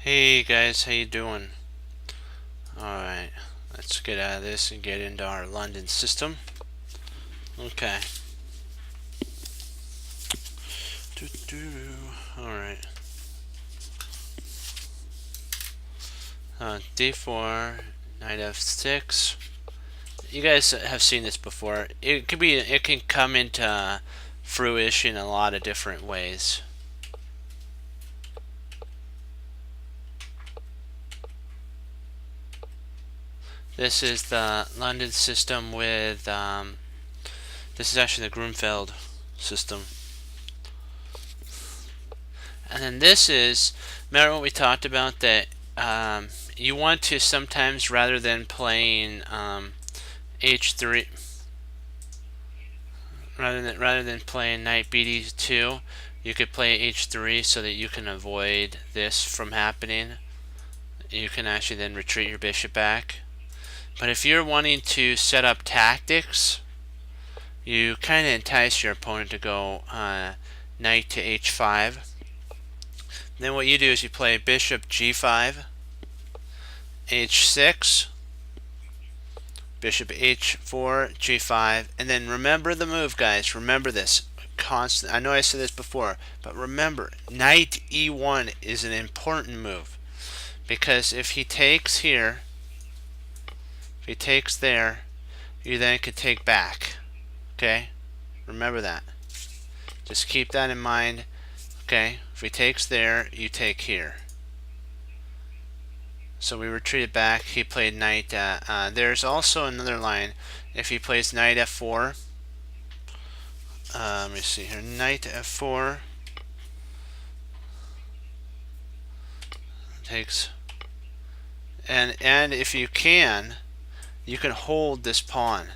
Hey guys, how you doing? Alright, let's get out of this and get into our London system. Okay. Alright. D4, knight f6. You guys have seen this before. It can come into fruition in a lot of different ways. This is the London system with, this is actually the Grunfeld system. And then this is, remember what we talked about, that you want to sometimes, rather than playing h3, rather than playing knight bd2, you could play h3 so that you can avoid this from happening. You can actually then retreat your bishop back. But if you're wanting to set up tactics, you kind of entice your opponent to go knight to h5. Then what you do is you play bishop g5, h6, bishop h4, g5, and then remember the move, guys. Remember this. Constant. I know I said this before, but remember, knight e1 is an important move, because if he takes here, if he takes there, you then could take back. Okay? Remember that. Just keep that in mind. Okay? If he takes there, you take here. So we retreated back. He played knight. There's also another line. If he plays knight f4, let me see here. Knight f4 takes, and if you can hold this pawn.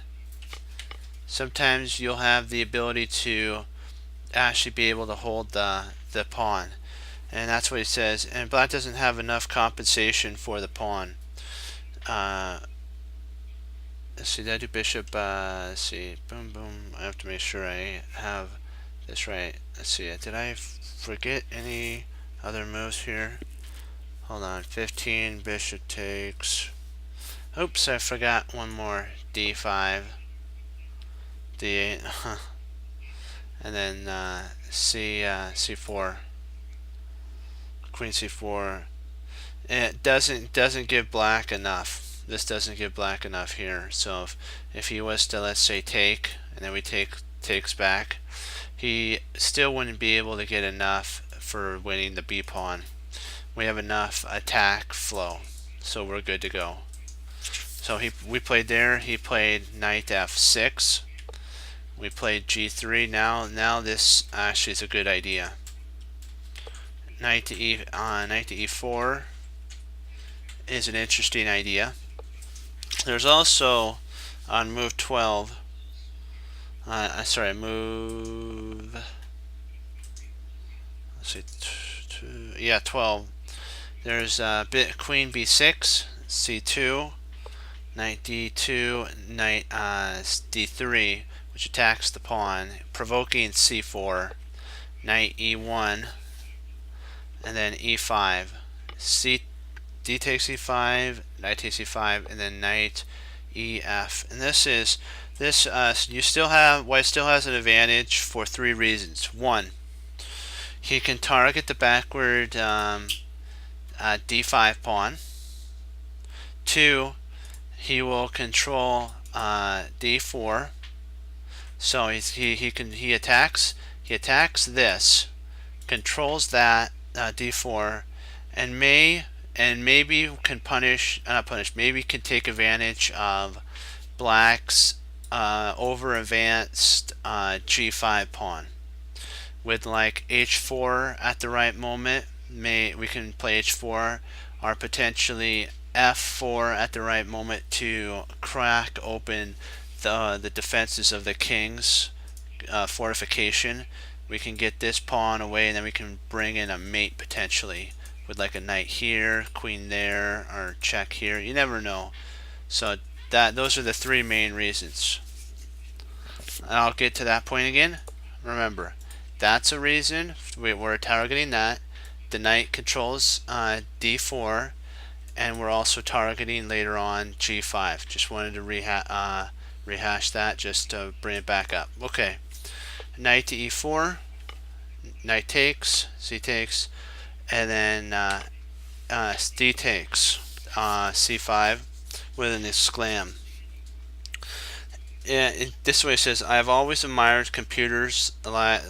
Sometimes you'll have the ability to actually be able to hold the pawn. And that's what he says. And black doesn't have enough compensation for the pawn. Let's see, did I do bishop? Let's see, boom, boom. I have to make sure I have this right. Let's see, did I forget any other moves here? Hold on, 15, bishop takes. Oops, I forgot one more. D5, D8, and then C4. Queen c4. And it doesn't give black enough. This doesn't give black enough here. So if he was to, let's say, take, and then we takes back, he still wouldn't be able to get enough for winning the b pawn. We have enough attack flow, so we're good to go. So we played there. He played knight f6. We played g3. Now this actually is a good idea. Knight to e4 is an interesting idea. There's also on move 12. Move. Let's see, 12. There's queen b6, c2, knight d2, knight d3, which attacks the pawn, provoking c4, knight e1. And then e5, d takes e5, knight takes e5, and then knight ef. And you still have, white still has an advantage for 3 reasons. 1, he can target the backward d5 pawn. 2, he will control d4. So he attacks this, controls that d4, and maybe can maybe can take advantage of black's over advanced g5 pawn with like h4 at the right moment. We can play h4, or potentially f4 at the right moment to crack open the defenses of the king's fortification. We can get this pawn away, and then we can bring in a mate potentially with like a knight here, queen there, or check here. You never know. So those are the 3 main reasons. I'll get to that point again. Remember, that's a reason we're targeting that. the knight controls d4, and we're also targeting later on g5. Just wanted to rehash that just to bring it back up. Okay, knight to e4, knight takes, c takes, and then d takes, c5 with an exclam. Yeah, this way it says, I've always admired computers like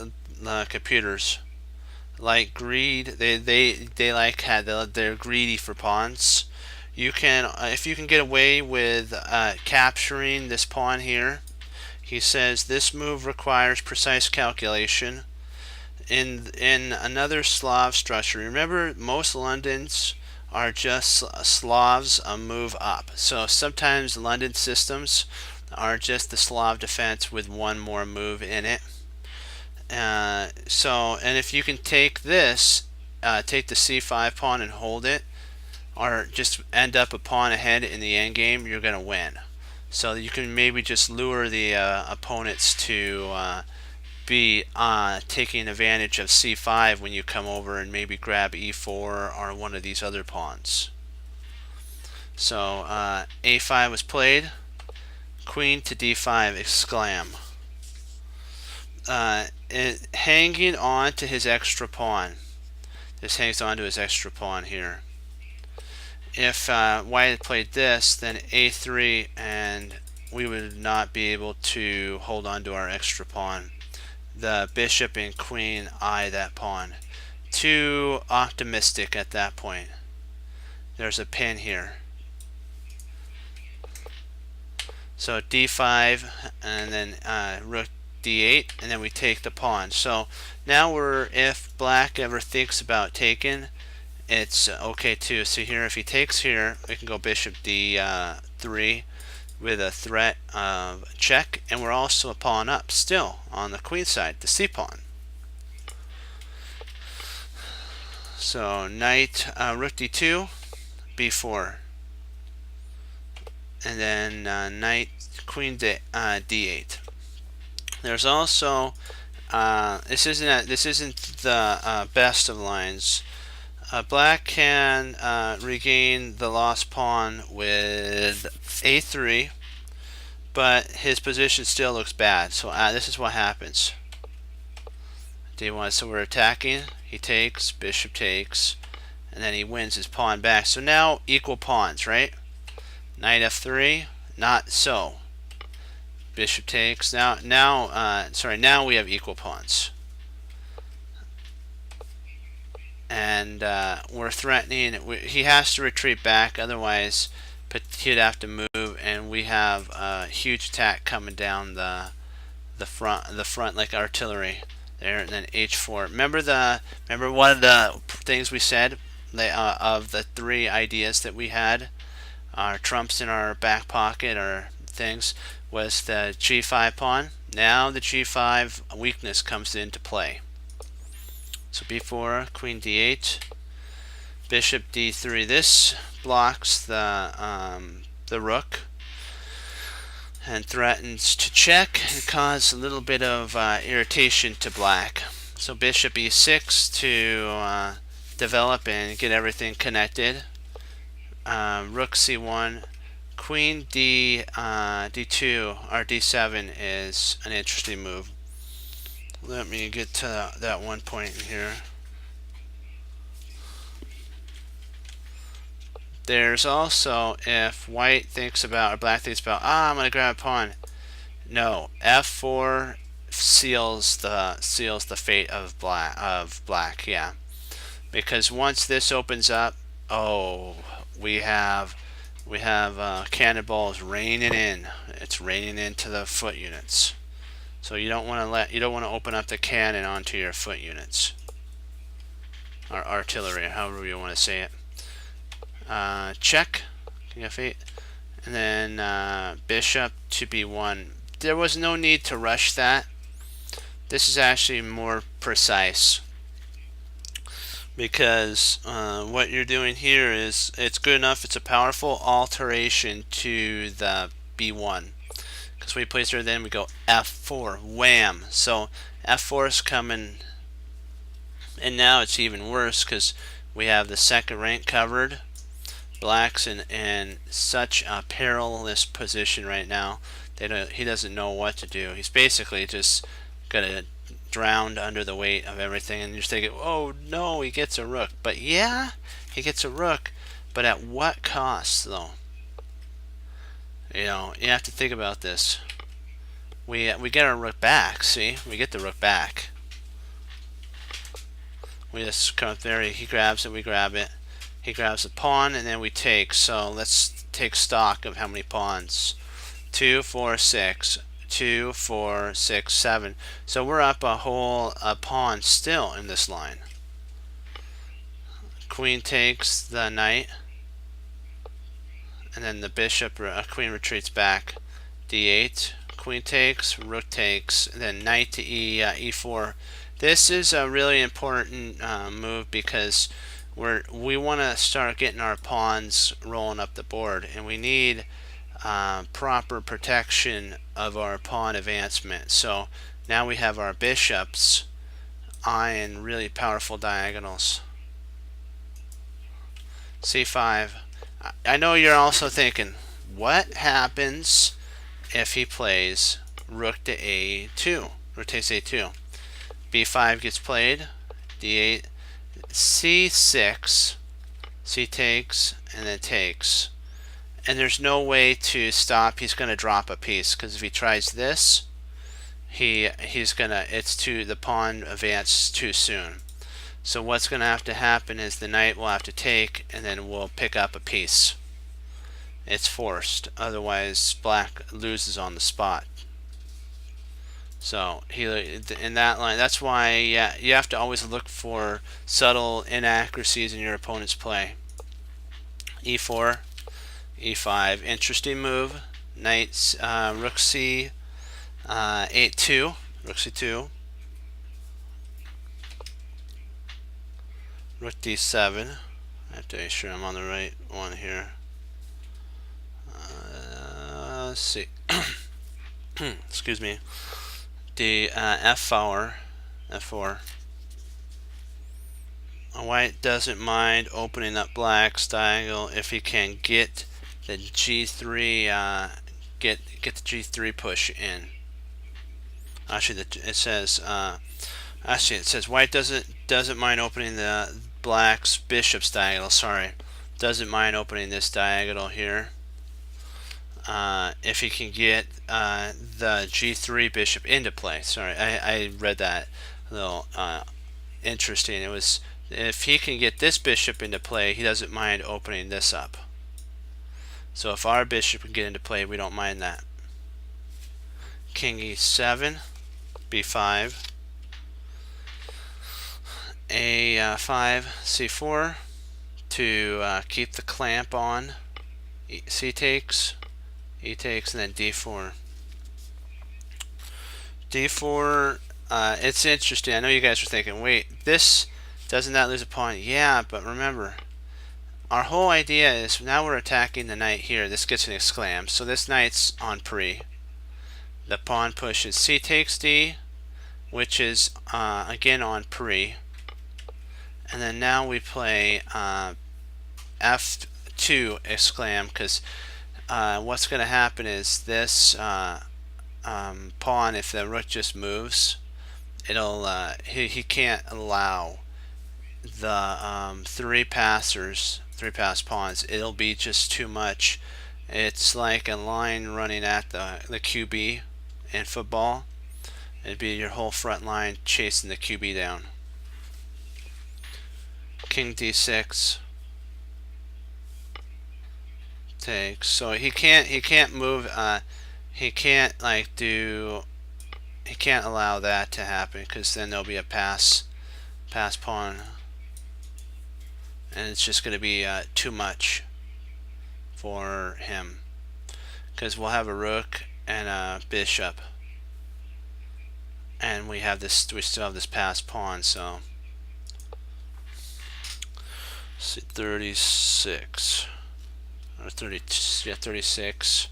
greed. They like they're greedy for pawns. You can if you can get away with capturing this pawn here. He says this move requires precise calculation. In another Slav structure, remember most Londons are just Slavs a move up. So sometimes London systems are just the Slav defense with one more move in it. And if you can take this, take the c5 pawn and hold it, or just end up a pawn ahead in the endgame, you're going to win. So you can maybe just lure the opponents to be taking advantage of c5 when you come over and maybe grab e4 or one of these other pawns. So a5 was played, queen to d5, exclam. Hanging on to his extra pawn. This hangs on to his extra pawn here. If white had played this, then a3, and we would not be able to hold on to our extra pawn. The bishop and queen eye that pawn. Too optimistic at that point. There's a pin here. So d5, and then rook d8, and then we take the pawn. So now if black ever thinks about taking, it's okay too. So here, if he takes here, we can go bishop d3 with a threat of check, and we're also a pawn up still on the queen side, the c pawn. So knight rook d2, b4, and then knight queen d8. There's also this isn't the best of lines. Black can regain the lost pawn with a3, but his position still looks bad. So this is what happens. d1. So we're attacking. He takes, bishop takes, and then he wins his pawn back. So now equal pawns, right? Knight f3, not so. Bishop takes. Now we have equal pawns, and we're threatening. He has to retreat back, otherwise he'd have to move, and we have a huge attack coming down the front like artillery there, and then h4. Remember one of the things we said of the three ideas that we had, our trumps in our back pocket or things, was the g5 pawn. Now the g5 weakness comes into play. So b4, queen d8, bishop d3. This blocks the rook and threatens to check and cause a little bit of irritation to black. So bishop e6 to develop and get everything connected. Rook c1, queen d2 or d7 is an interesting move. Let me get to that one point in here. There's also, if white thinks about, or black thinks about, I'm going to grab a pawn. No, f4 seals the fate of black. Yeah, because once this opens up, oh, we have cannonballs raining in. It's raining into the foot units. So you don't want to open up the cannon onto your foot units, or artillery, however you want to say it. Check, f8, and then bishop to b1. There was no need to rush that. This is actually more precise, because what you're doing here is, it's good enough. It's a powerful alteration to the b1, because we place her, then we go f4, wham. So f4 is coming. And now it's even worse because we have the second rank covered. Black's in such a perilous position right now. He doesn't know what to do. He's basically just gonna drown under the weight of everything. And you're thinking, oh no, he gets a rook. But yeah, he gets a rook. But at what cost, though? You know, you have to think about this. We get our rook back. See, we get the rook back. We just come up there. He grabs it. We grab it. He grabs the pawn, and then we take. So let's take stock of how many pawns. 2, 4, 6. 2, 4, 6, 7. So we're up a pawn still in this line. Queen takes the knight, and then the bishop. Queen retreats back. D8. Queen takes. Rook takes. And then knight to E4. This is a really important move because we want to start getting our pawns rolling up the board, and we need proper protection of our pawn advancement. So now we have our bishops eyeing really powerful diagonals. C5. I know you're also thinking, what happens if he plays rook to A2? Rook takes A2. B5 gets played. D8. C6. C takes and then takes. And there's no way to stop. He's going to drop a piece because if he tries this, he's gonna. The pawn advances too soon. So what's going to happen is the knight will have to take, and then we'll pick up a piece. It's forced. Otherwise, black loses on the spot. So in that line, that's why you have to always look for subtle inaccuracies in your opponent's play. E4, E5, interesting move. Knight, rook C, 8-2, rook C2, rook D7. I have to make sure I'm on the right one here. Let's see. Excuse me. The F4. White doesn't mind opening up black's diagonal if he can get the G3 get the G3 push in. Actually, it says white doesn't mind opening the black's bishop's diagonal. Sorry, doesn't mind opening this diagonal here. If he can get the G3 bishop into play. Sorry, I read that a little interesting. It was if he can get this bishop into play, he doesn't mind opening this up. So if our bishop can get into play, we don't mind that. King E7, B5, A5, C4 to keep the clamp on. C takes. E takes, and then D4. D4, it's interesting. I know you guys are thinking, wait, doesn't that lose a pawn? Yeah, but remember, our whole idea is now we're attacking the knight here. This gets an exclam. So this knight's on pre. The pawn pushes C takes D, which is again on pre. And then now we play F2 exclam because what's going to happen is this pawn, if the rook just moves, it'll he can't allow the three pass pawns. It'll be just too much. It's like a line running at the QB in football. It'd be your whole front line chasing the QB down. King D6 takes. So he can't move. He can't he can't allow that to happen because then there'll be a pass pawn, and it's just going to be too much for him because we'll have a rook and a bishop, and we still have this pass pawn. So let's see, 36 or 36.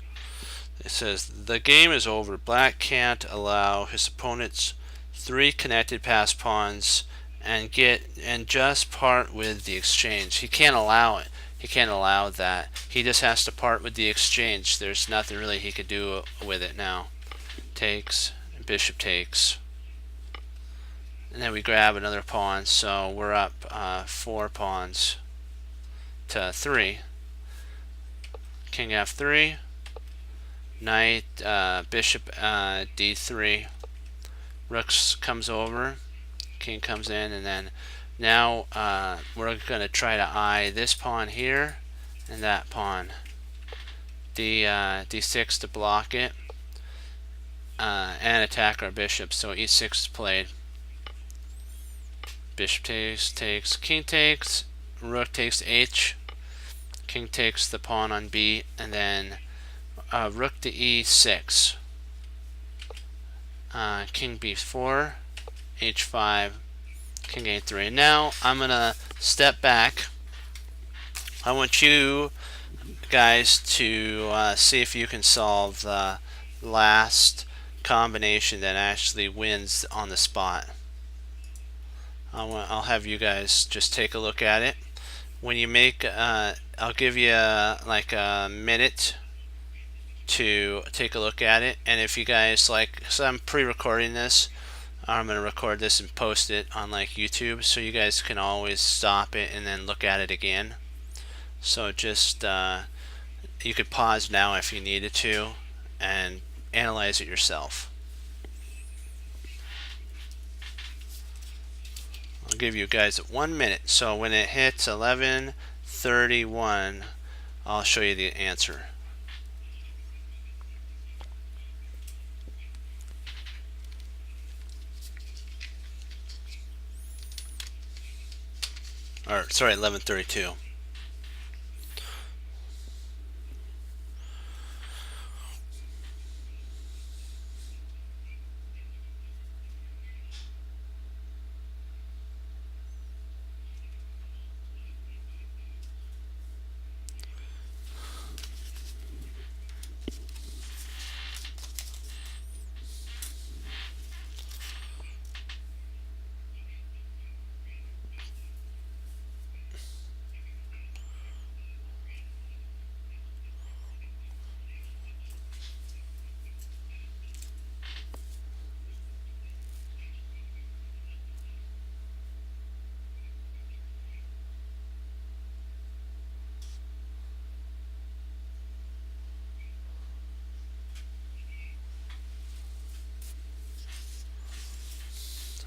It says the game is over. Black can't allow his opponent's three connected pass pawns and just part with the exchange. He can't allow it. He can't allow that. He just has to part with the exchange. There's nothing really he could do with it now. Takes, bishop takes, and then we grab another pawn. So we're up 4 pawns to 3. King f3, knight, bishop d3, rooks comes over, king comes in, and then now we're going to try to eye this pawn here and that pawn. D6 to block it and attack our bishop. So e6 is played. Bishop takes, king takes, rook takes h, king takes the pawn on b, and then rook to e6, king b4, h5, king a3. Now I'm gonna step back. I want you guys to see if you can solve the last combination that actually wins on the spot. I'll have you guys just take a look at it. When you make, I'll give you like a minute to take a look at it, and if you guys like, so I'm pre-recording this, I'm going to record this and post it on like YouTube, so you guys can always stop it and then look at it again. So just you could pause now if you needed to and analyze it yourself. I'll give you guys 1 minute. So when it hits 11:31, I'll show you the answer. Or sorry, 11:32.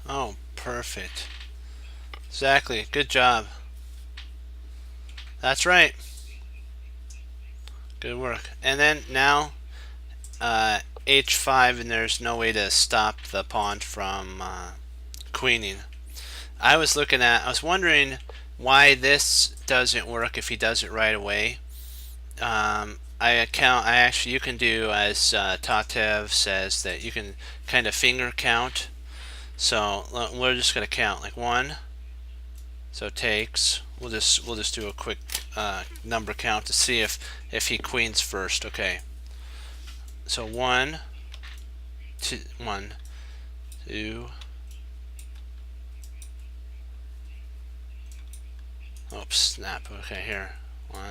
Oh, perfect. Exactly. Good job. That's right. Good work. And then now h5, and there's no way to stop the pawn from queening. I was wondering why this doesn't work if he does it right away. You can do, as Tatev says, that you can kind of finger count. So we're just going to count like 1. So takes. We'll just do a quick number count to see if he queens first. Okay. So 1, 2, 1, 2. Oops, snap. Okay, here. 1.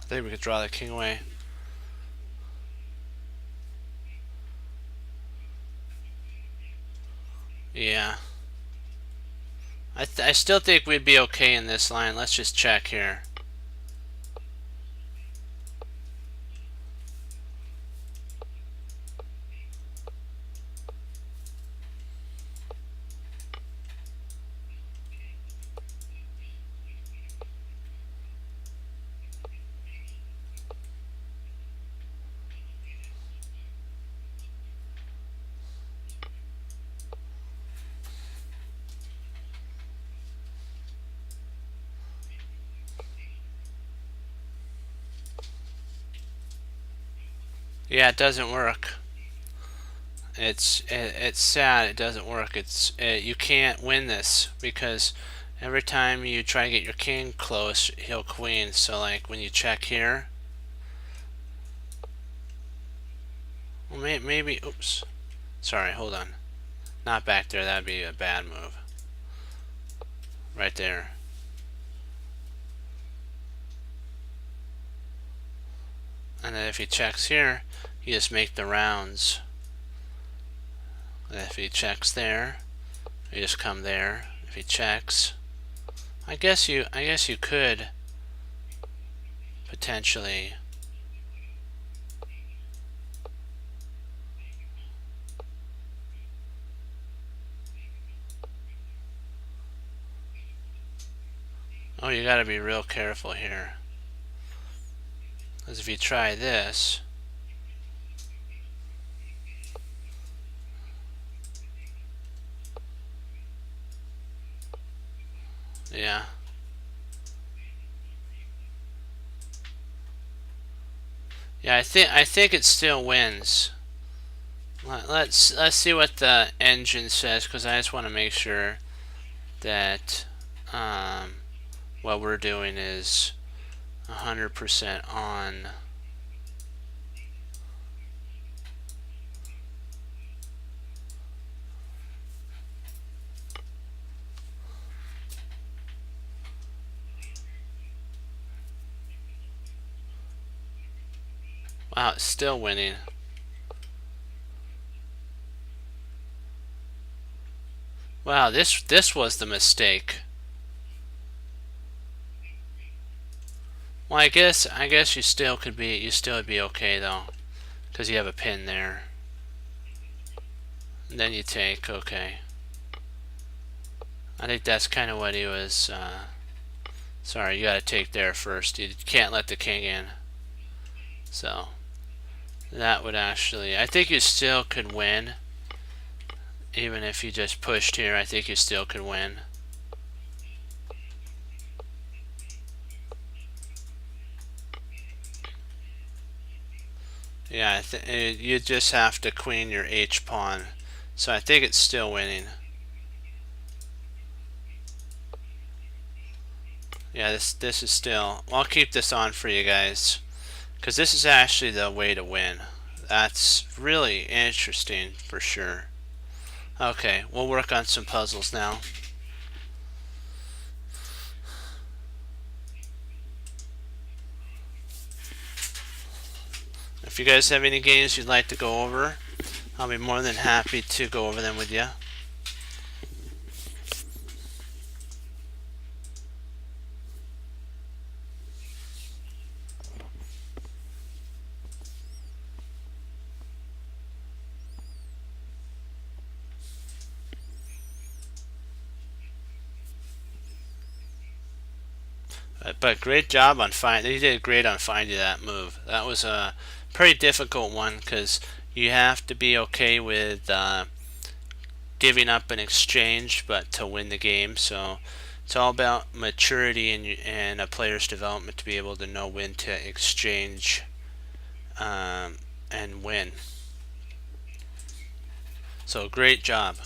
I think we could draw the king away. Yeah. I still think we'd be okay in this line. Let's just check here. Yeah, it doesn't work. It's sad. It doesn't work. You can't win this because every time you try to get your king close, he'll queen. So like when you check here, well maybe oops, sorry, hold on, not back there. That'd be a bad move. Right there. And then if he checks here, you just make the rounds. And if he checks there, you just come there. If he checks, I guess you could potentially. Oh, you gotta be real careful here. Because if you try this, yeah. Yeah, I think it still wins. Let's see what the engine says, because I just want to make sure that what we're doing is 100% on. Wow, it's still winning. Wow, this was the mistake. Well, I guess you still would be okay though, because you have a pin there. And then you take, okay. I think that's kind of what he was. Sorry, you got to take there first. You can't let the king in. So that would actually, I think you still could win. Even if you just pushed here, I think you still could win. Yeah, you just have to queen your H pawn. So I think it's still winning. Yeah, this is still. I'll keep this on for you guys, because this is actually the way to win. That's really interesting for sure. Okay, we'll work on some puzzles now. If you guys have any games you'd like to go over, I'll be more than happy to go over them with you. But great job on finding. You did great on finding that move. That was a pretty difficult one because you have to be okay with giving up an exchange, but to win the game. So it's all about maturity and a player's development to be able to know when to exchange and win. So great job.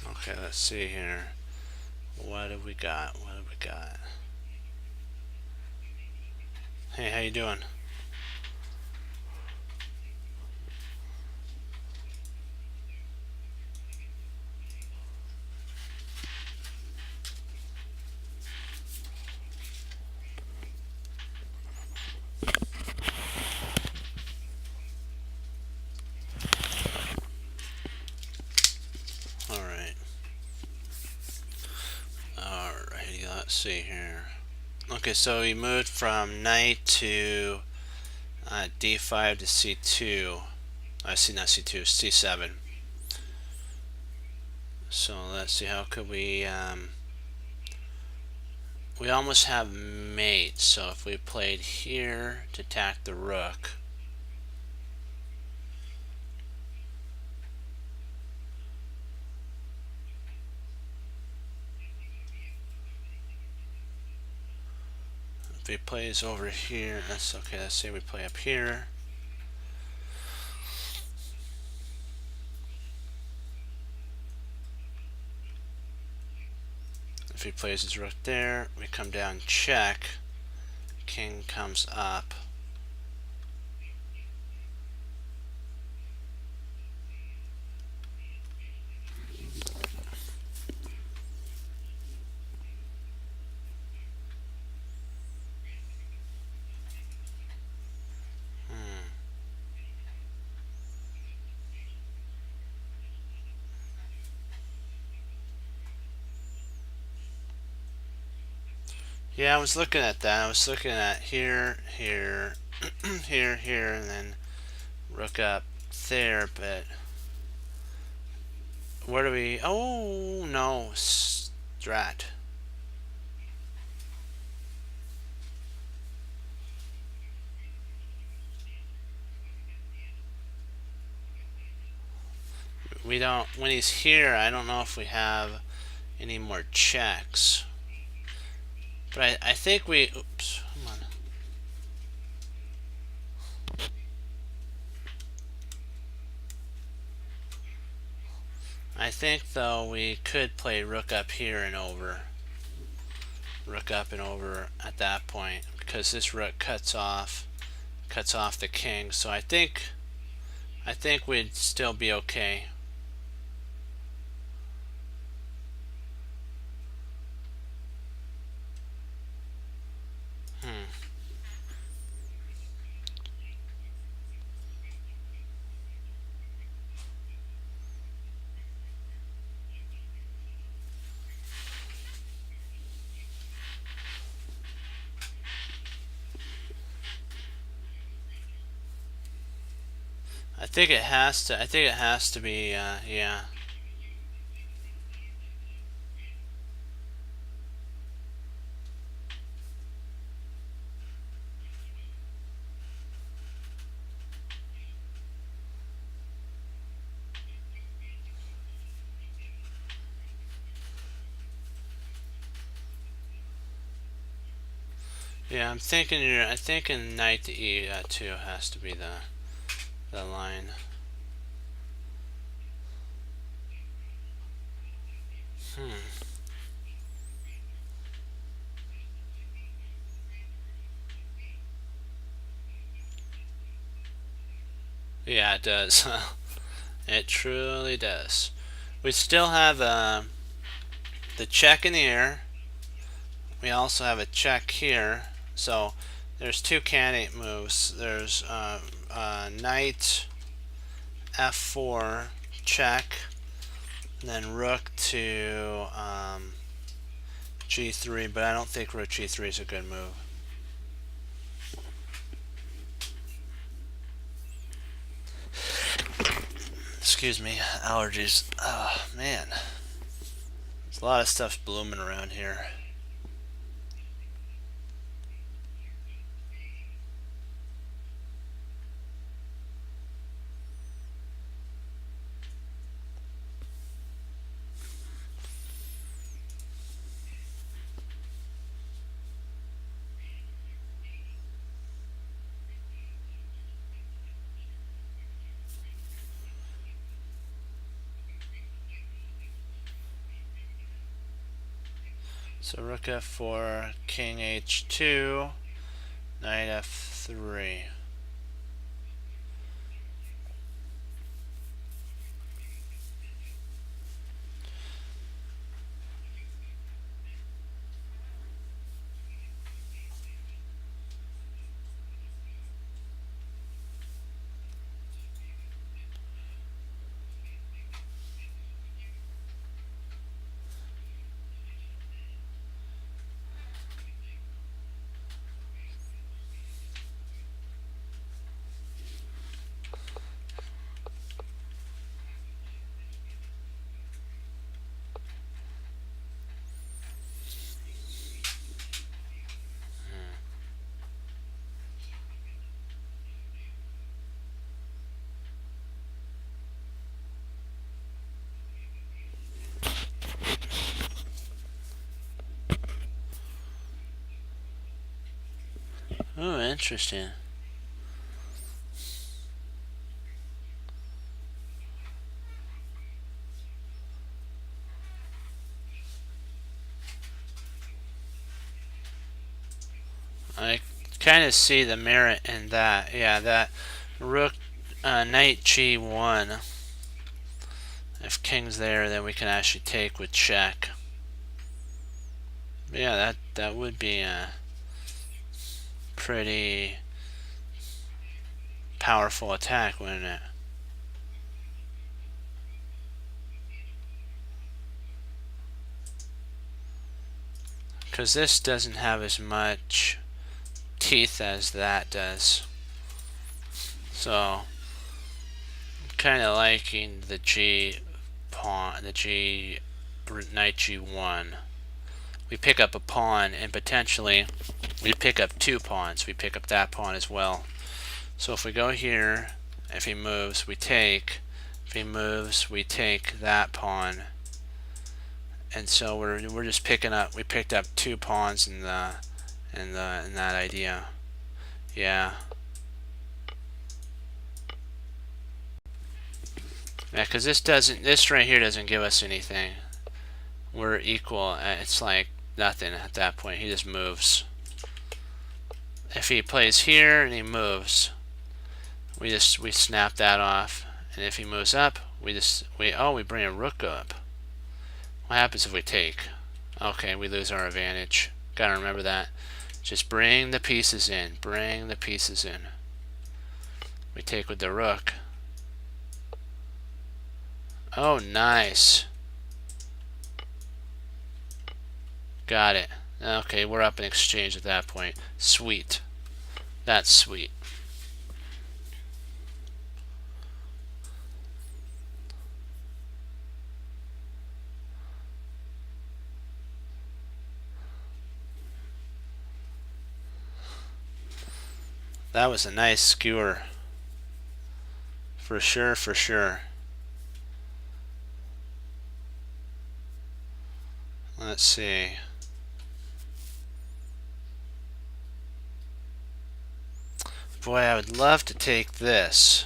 Okay, let's see here. What have we got? What have we got? Hey, how you doing? All right. Alrighty, let's see here. Okay, so we moved from knight to d5 to c2. I not c2, c7. So let's see, how could we almost have mate, so if we played here to attack the rook, if he plays over here, that's okay. Let's say we play up here. If he plays his rook there, we come down, check. King comes up. Yeah, I was looking at that. I was looking at here, here, here, and then rook up there, but where do we... Oh, no, strat. We don't... When he's here, I don't know if we have any more checks. But I think we... Oops, come on. I think, though, we could play rook up here and over. Rook up and over at that point, because this rook cuts off the king. So I think we'd still be okay. I think it has to. I think it has to be. Yeah. Yeah, I'm thinking. I think in knight to e2 has to be the line. Yeah, it does. It truly does. We still have the check in the air. We also have a check here. So there's two candidate moves. There's knight f4 check, and then rook to g3. But I don't think rook g3 is a good move. Excuse me, allergies. Oh man, there's a lot of stuff blooming around here. So rook f4, king h2, knight f3. Oh, interesting. I kind of see the merit in that. Yeah, that rook, knight g1. If king's there, then we can actually take with check. Yeah, that would be a pretty powerful attack, wouldn't it? Because this doesn't have as much teeth as that does. So, I'm kind of liking the G pawn, the G knight G1. We pick up a pawn, and potentially we pick up 2 pawns. We pick up that pawn as well. So if we go here, if he moves, we take. If he moves, we take that pawn. And so we're just picking up. We picked up 2 pawns in that idea. Yeah. Yeah, because this right here doesn't give us anything. We're equal. It's like nothing at that point. He just moves. If he plays here and he moves, we snap that off. And if he moves up, we bring a rook up. What happens if we take? Okay, we lose our advantage. Gotta remember that. Just bring the pieces in. Bring the pieces in. We take with the rook. Oh, nice. Got it. Okay, we're up in exchange at that point. Sweet. That's sweet. That was a nice skewer. For sure, for sure. Let's see. Boy, I would love to take this,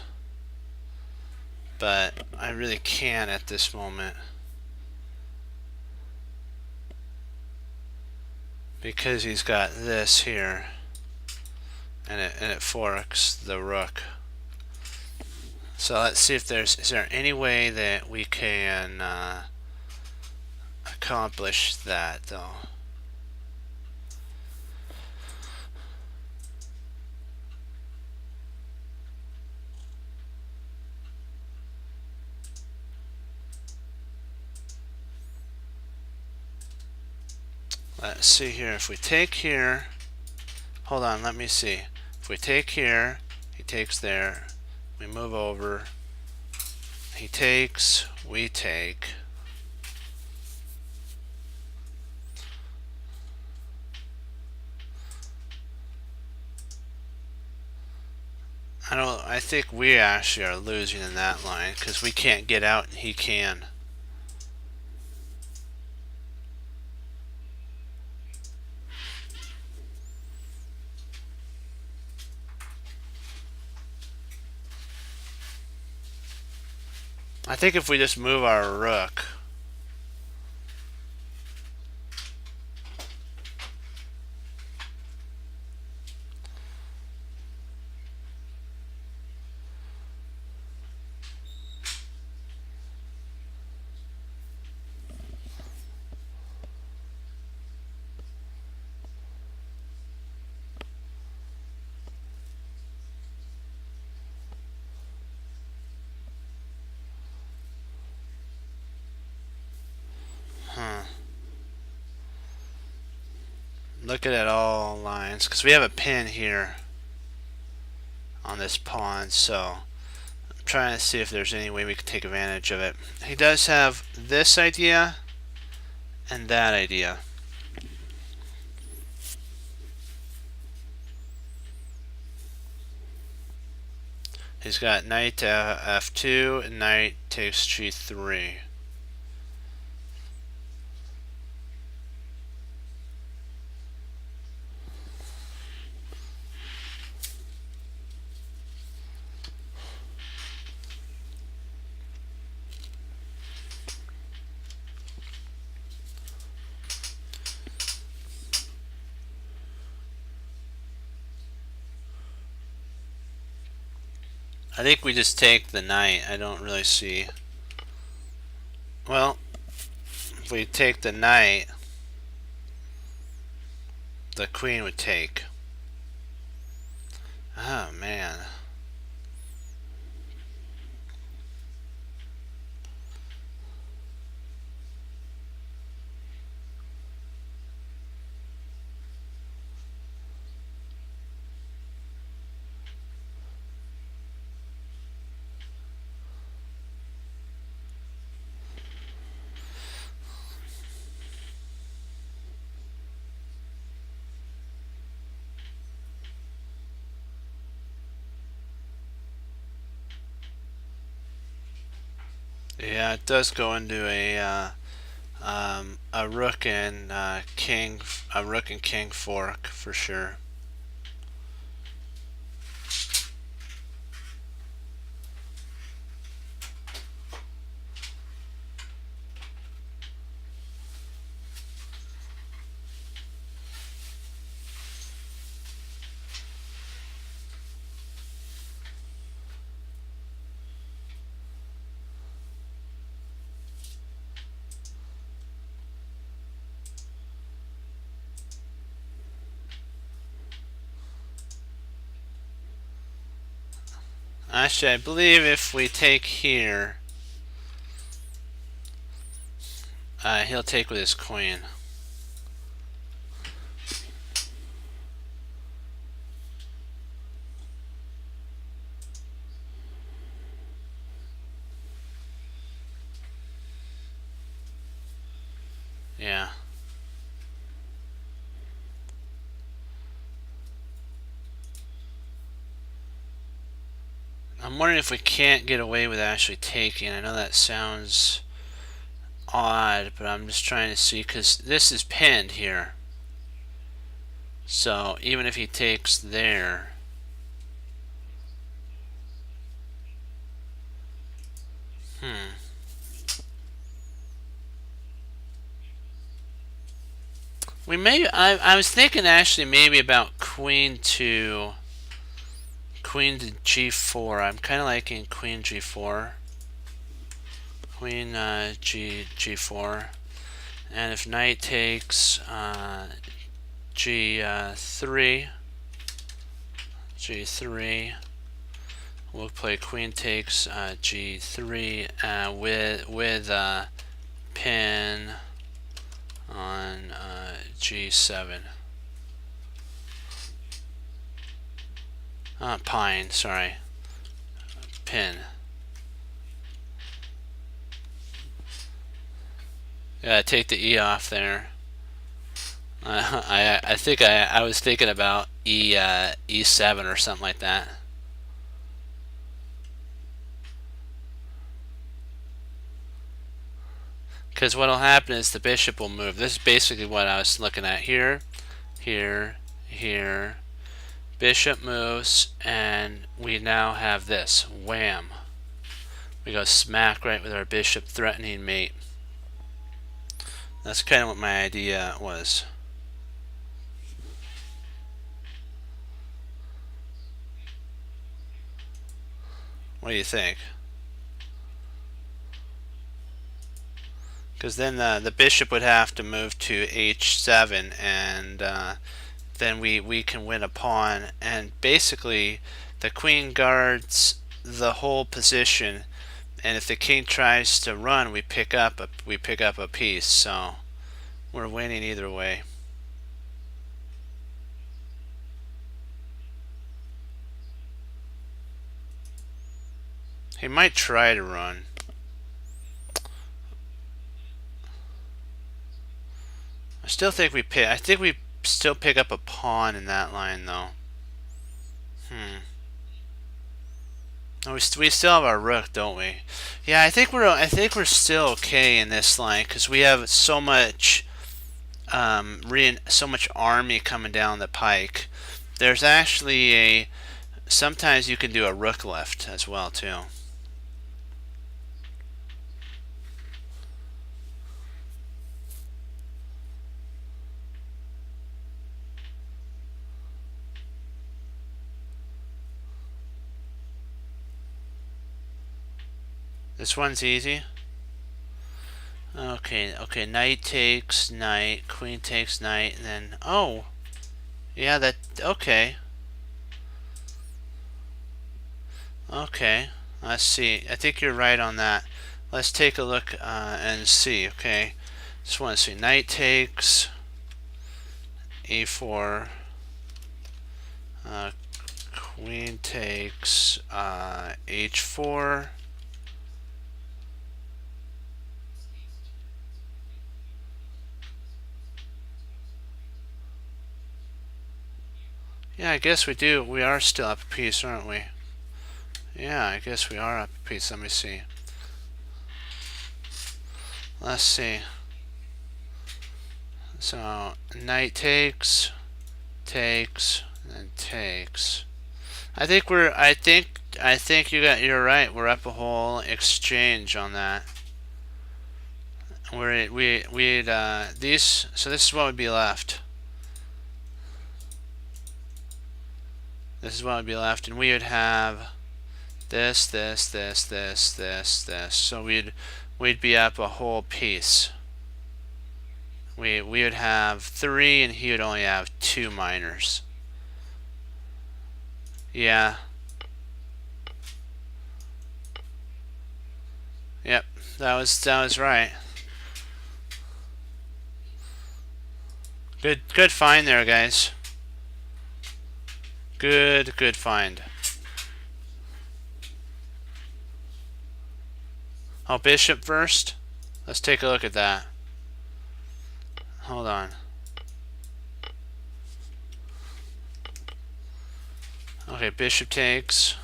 but I really can't at this moment. Because he's got this here, and it forks the rook. So let's see if is there any way that we can accomplish that, though. Let's see here. If we take here, hold on, let me see. If we take here, he takes there, we move over, he takes, we take. I think we actually are losing in that line because we can't get out and he can. I think if we just move our rook, look at all lines because we have a pin here on this pawn, so I'm trying to see if there's any way we could take advantage of it. He does have this idea and that idea. He's got knight to f2 and knight takes g3. I think we just take the knight. I don't really see. Well, if we take the knight, the queen would take. Oh man. Yeah, it does go into a rook and king, a rook and king fork for sure. Actually, I believe if we take here, he'll take with his queen. Yeah. I'm wondering if we can't get away with actually taking. I know that sounds odd, but I'm just trying to see because this is pinned here. So even if he takes there, we may. I was thinking actually maybe about queen to g4. I'm kind of liking queen g4, queen g4, and if knight takes g3, g3. We'll play queen takes g3 with pin on g7. Pine, sorry. Pin. Yeah, take the e off there. I think I was thinking about e7 or something like that. Because what'll happen is the bishop will move. This is basically what I was looking at here, here, here. Bishop moves, and we now have this. Wham! We go smack right with our bishop, threatening mate. That's kind of what my idea was. What do you think? Because then the bishop would have to move to h7, and then we can win a pawn. And basically, the queen guards the whole position, and if the king tries to run, we pick up a piece. So we're winning either way. He might try to run. I still think we pick. I think we still pick up a pawn in that line, though. Oh, we still have our rook, don't we? Yeah, I think we're still okay in this line because we have so much so much army coming down the pike. There's actually sometimes you can do a rook left as well too. This one's easy. Okay, okay, knight takes knight, queen takes knight, and then, oh, yeah, that, okay. Okay, let's see. I think you're right on that. Let's take a look and see, okay. Just want to see, knight takes, e4, queen takes h4. Yeah, I guess we do. We are still up a piece, aren't we? Yeah, I guess we are up a piece. Let me see. Let's see. So, knight takes, takes, and takes. I think you're right. We're up a whole exchange on that. We'd these, so this is what would be left. This is what would be left, and we would have this, this, this, this, this, this. So we'd be up a whole piece. We would have 3, and he would only have 2 minors. Yeah. Yep. That was right. Good find there, guys. Good find. Oh, bishop first? Let's take a look at that. Hold on. Okay, bishop takes.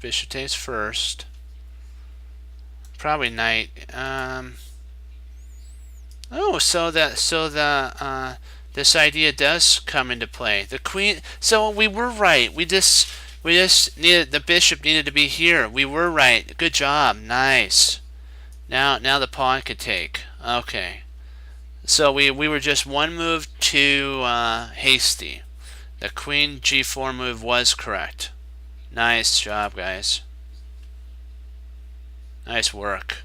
Bishop takes first. Probably knight. Oh, so this idea does come into play. The queen. So we were right. We just needed, the bishop needed to be here. We were right. Good job. Nice. Now the pawn could take. Okay. So we were just one move too hasty. The queen g4 move was correct. Nice job, guys. Nice work.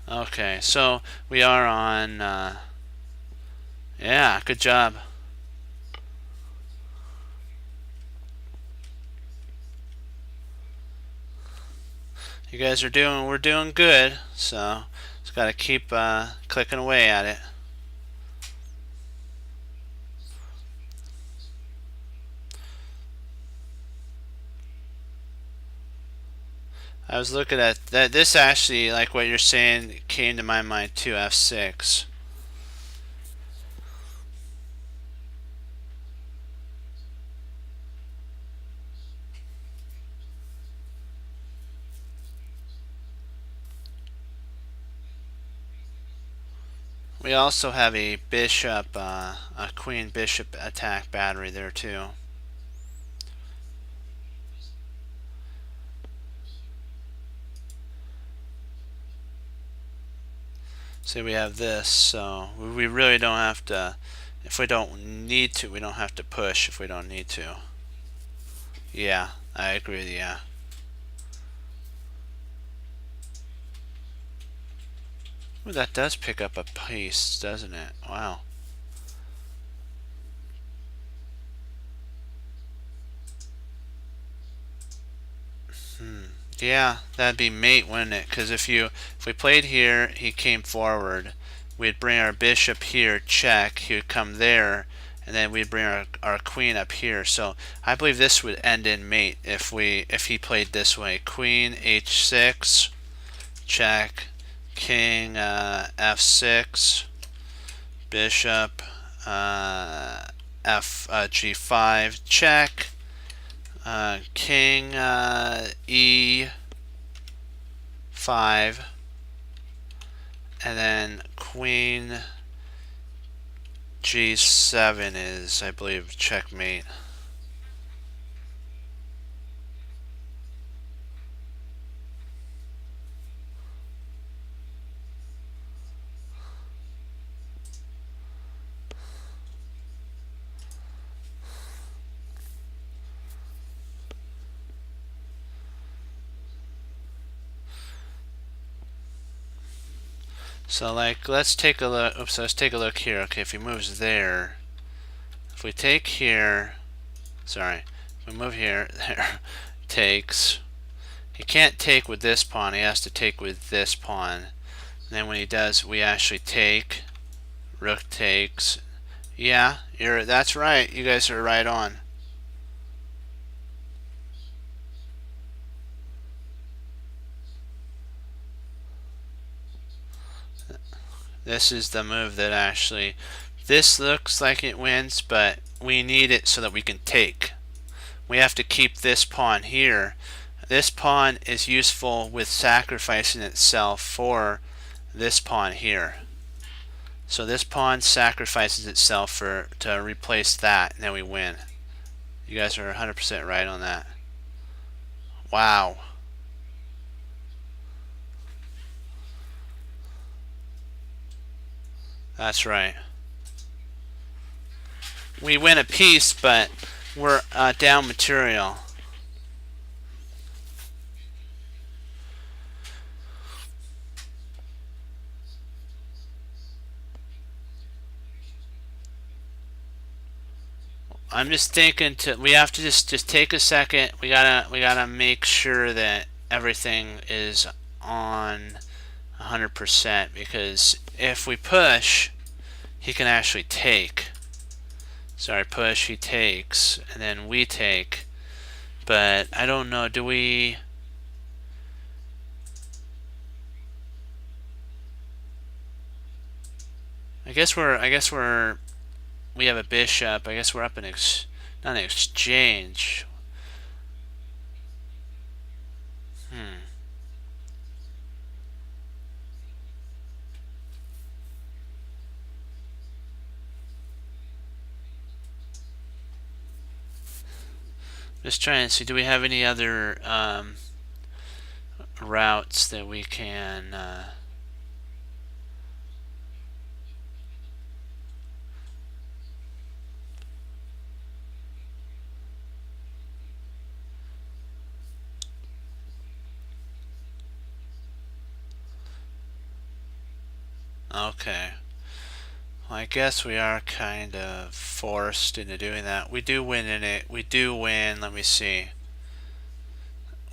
Okay, so we are on, yeah, good job. You guys we're doing good, so just gotta keep clicking away at it. I was looking at that. This actually, like what you're saying, came to my mind too. F6. We also have a bishop, a queen bishop attack battery there too. So we have this, so we really don't have to, if we don't need to, we don't have to push if we don't need to. Yeah, I agree with you. Yeah. Ooh, that does pick up a piece, doesn't it? Wow. Yeah, that'd be mate, wouldn't it? Because if we played here, he came forward. We'd bring our bishop here, check. He would come there, and then we'd bring our queen up here. So I believe this would end in mate if he played this way. Queen h6, check. King f6, bishop g5, check. King e5, and then queen g7 is, I believe, checkmate. So like, let's take a look. Oops, let's take a look here. Okay, if he moves there, if we take here, sorry, if we move here, there, takes. He can't take with this pawn. He has to take with this pawn. And then when he does, we actually take. Rook takes. Yeah, that's right. You guys are right on. This is the move that actually, this looks like it wins, but we need it so that we can take. We have to keep this pawn here. This pawn is useful with sacrificing itself for this pawn here. So this pawn sacrifices itself to replace that, and then we win. You guys are 100% right on that. Wow. That's right. We win a piece, but we're down material. I'm just thinking we have to just take a second. We gotta make sure that everything is on 100%, because if we push, he can actually take. Sorry, push, he takes, and then we take. But I don't know, do we... I guess we have a bishop. I guess we're up in not an exchange. Just trying to see, do we have any other routes that we can... Okay. Well, I guess we are kind of forced into doing that. We do win in it. We do win. Let me see.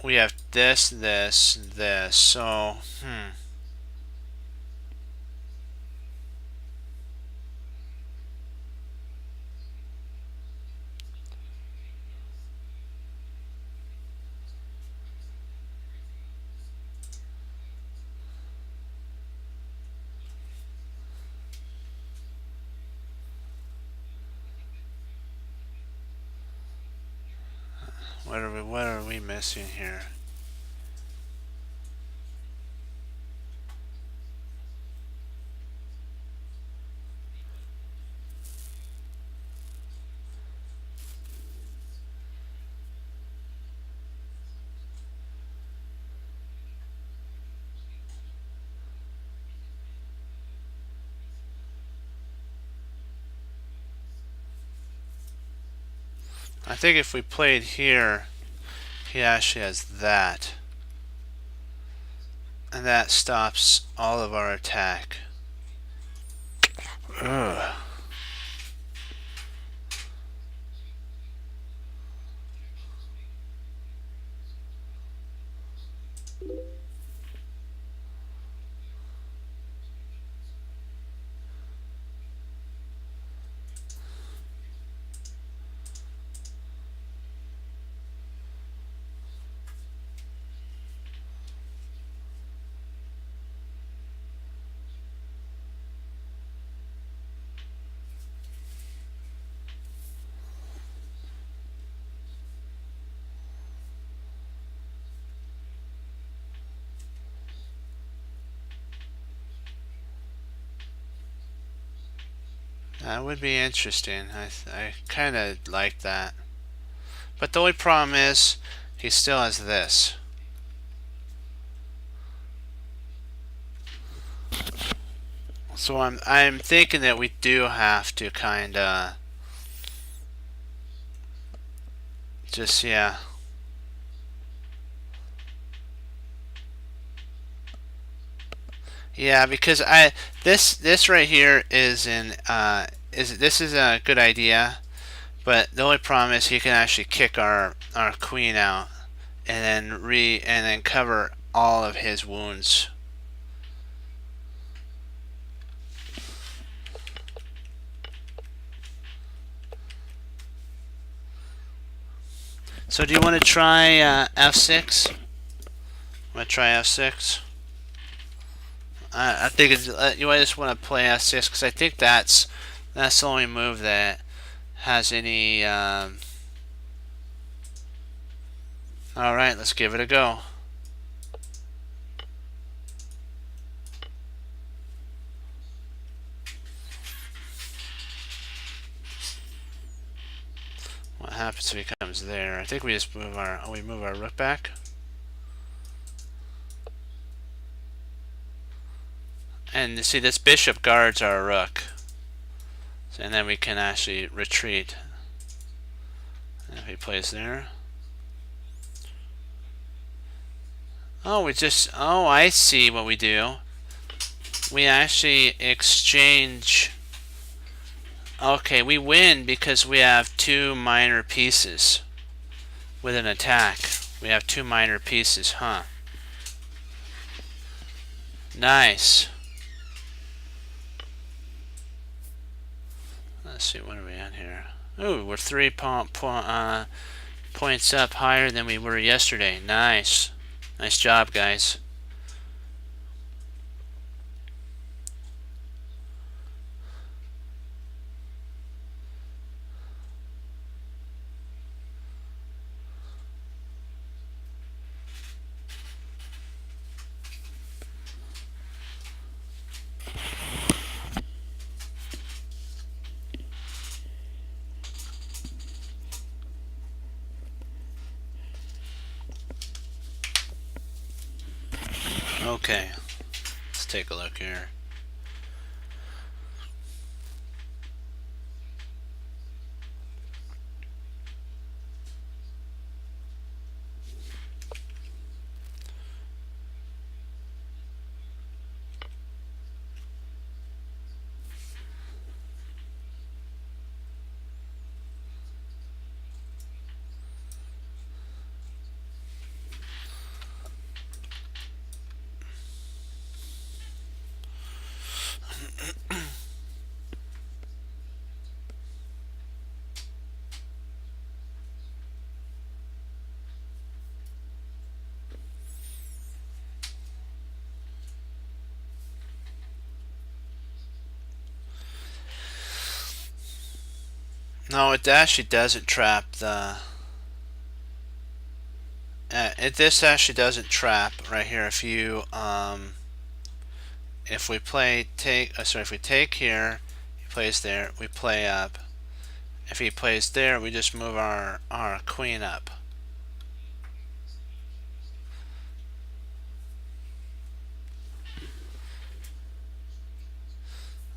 We have this, this, this. So, what are we missing here? I think if we played here, he actually has that. And that stops all of our attack. Ugh. That would be interesting. I kind of like that. But the only problem is, he still has this. So I'm thinking that we do have to kind of just, yeah. Yeah, because this right here is this is a good idea, but the only problem is he can actually kick our queen out and then cover all of his wounds. So do you want to try f6? Want to try f6? I think it's, you might just want to play f6 because I think that's the only move that has any. All right, let's give it a go. What happens if he comes there? I think we just move our rook back. And you see, this bishop guards our rook, and then we can actually retreat. And if he plays there, oh, I see what we do. We actually exchange. Okay, we win because we have two minor pieces with an attack. We have two minor pieces, huh? Nice. Let's see, what are we at here? Ooh, we're 3 points up higher than we were yesterday. Nice. Nice job, guys. Okay, let's take a look here. No, it actually doesn't trap the. This actually doesn't trap right here. If we play take, if we take here, he plays there. We play up. If he plays there, we just move our queen up.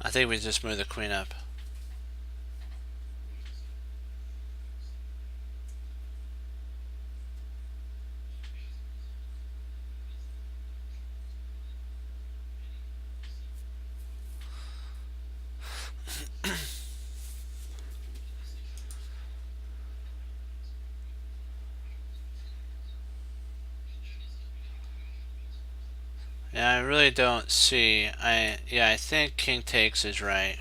I think we just move the queen up. Yeah, I really don't see. I think king takes is right.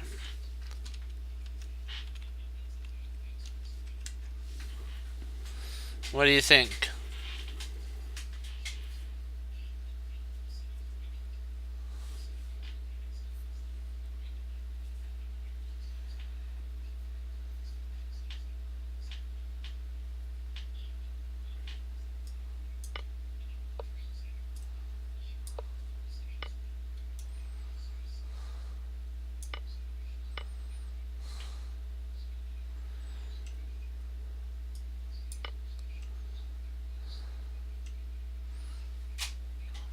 What do you think?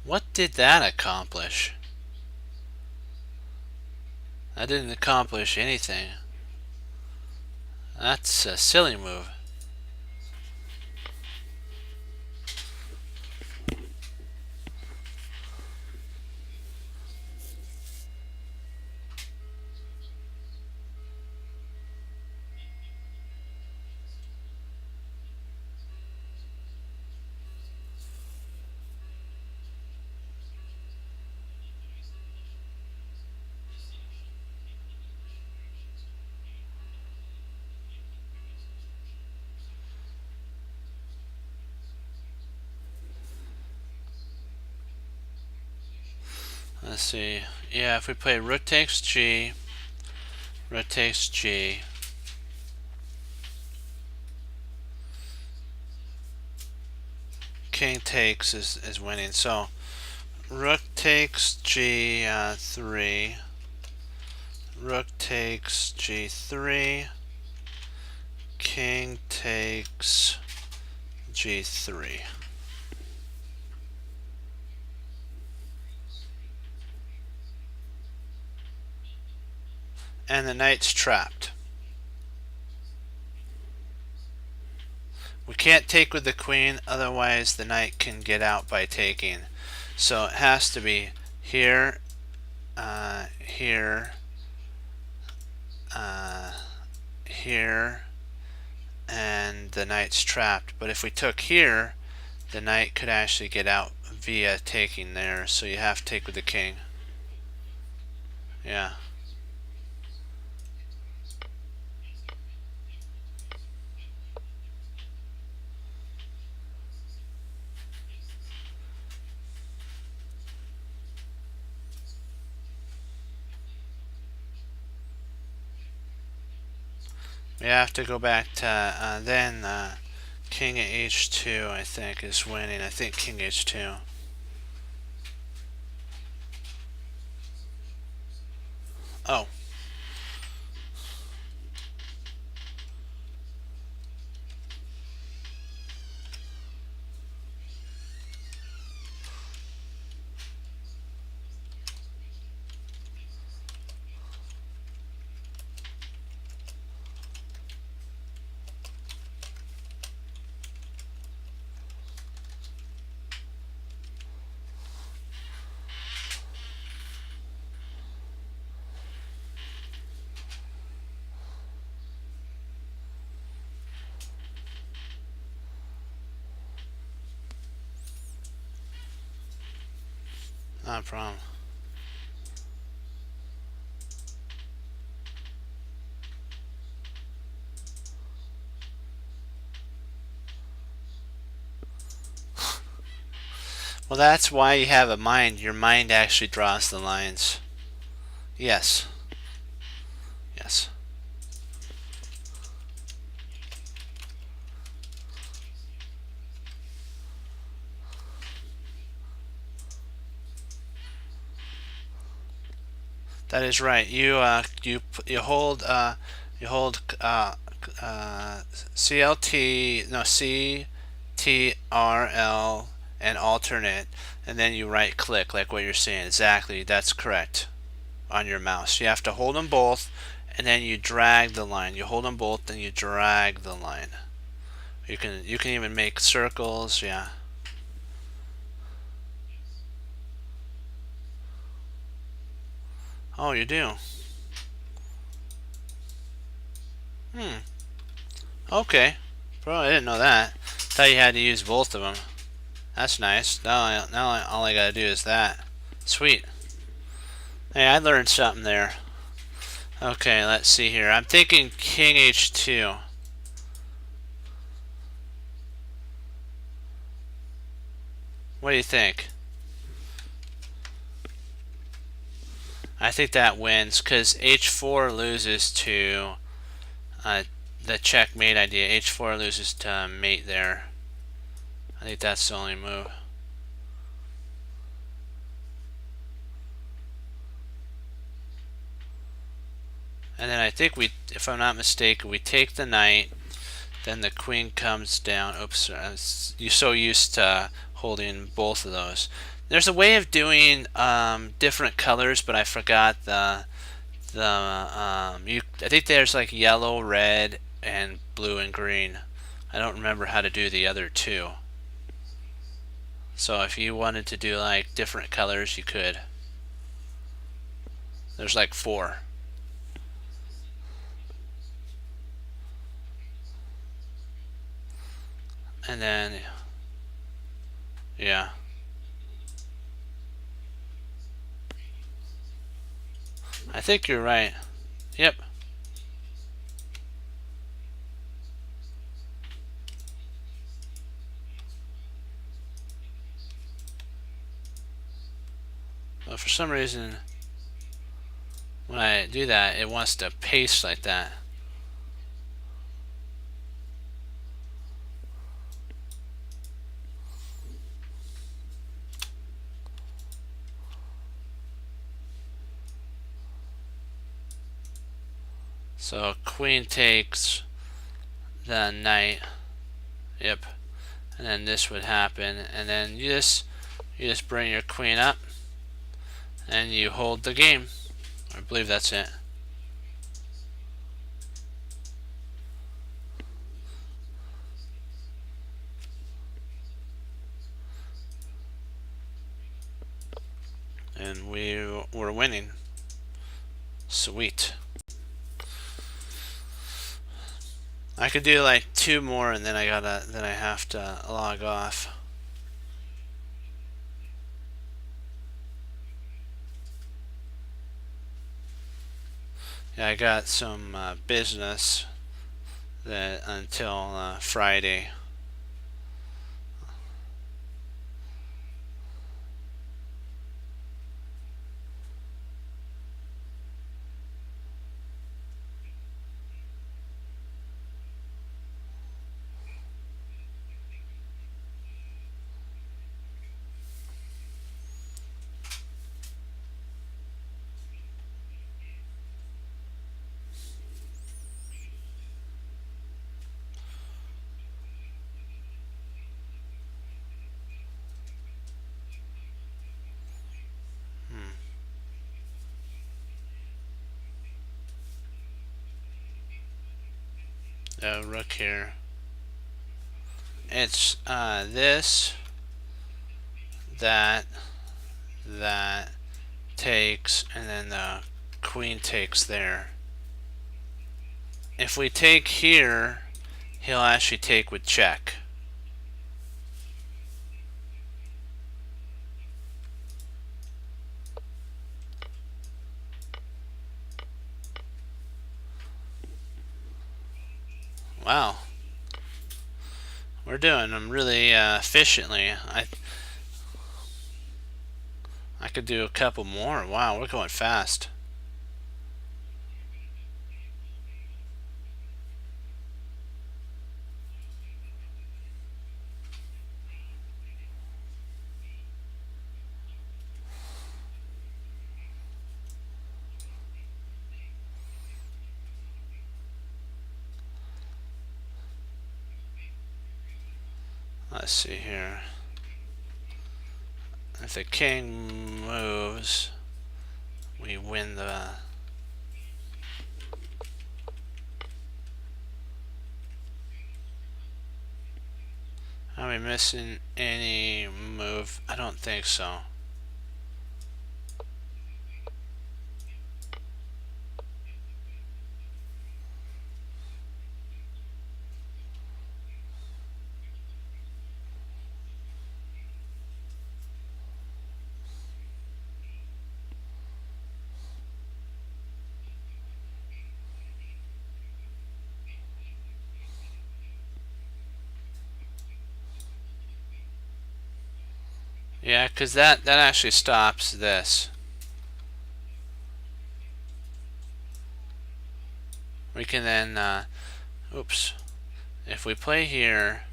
What did that accomplish? That didn't accomplish anything. That's a silly move. let's see. Yeah, if we play rook takes G, rook takes G, king takes is winning. So rook takes G3, rook takes G3, king takes G3. And the knight's trapped. We can't take with the queen, otherwise the knight can get out by taking. So it has to be here, here, here, and the knight's trapped. But if we took here, the knight could actually get out via taking there. So you have to take with the king. Yeah. We have to go back to then king at h2, I think, is winning. I think king h2. Oh. Not a problem. Well, that's why you have a mind. Your mind actually draws the lines. Yes. Yes. That is right. You hold CLT, no, CTRL and alternate, and then you right click like what you're saying. Exactly, that's correct. On your mouse, you have to hold them both, and then you drag the line. You hold them both, then you drag the line. You can even make circles. Yeah. Oh, you do. Okay. Bro, I didn't know that. Thought you had to use both of them. That's nice. Now all I gotta do is that. Sweet. Hey, I learned something there. Okay, let's see here. I'm thinking king h2. What do you think? I think that wins because h4 loses to the checkmate idea. H4 loses to mate there. I think that's the only move. And then I think if I'm not mistaken, we take the knight, then the queen comes down. Oops, you're so used to holding both of those. There's a way of doing different colors, but I forgot I think there's like yellow, red, and blue and green. I don't remember how to do the other two. So if you wanted to do like different colors, you could. There's like 4. And then, yeah. I think you're right. Yep. Oh, for some some reason, when I do that, it wants to paste like that. So queen takes the knight. Yep. And then this would happen, and then you just bring your queen up and you hold the game. I believe that's it. And we're winning. Sweet. I could do like 2 more and then I have to log off. Yeah, I got some business that until Friday. Rook here. It's this, that takes, and then the queen takes there. If we take here, he'll actually take with check. Wow. We're doing them really efficiently. I could do a couple more. Wow, we're going fast. Let's see here. If the king moves, we win the... Are we missing any move? I don't think so. Yeah, because that actually stops this. We can then, oops. If we play here,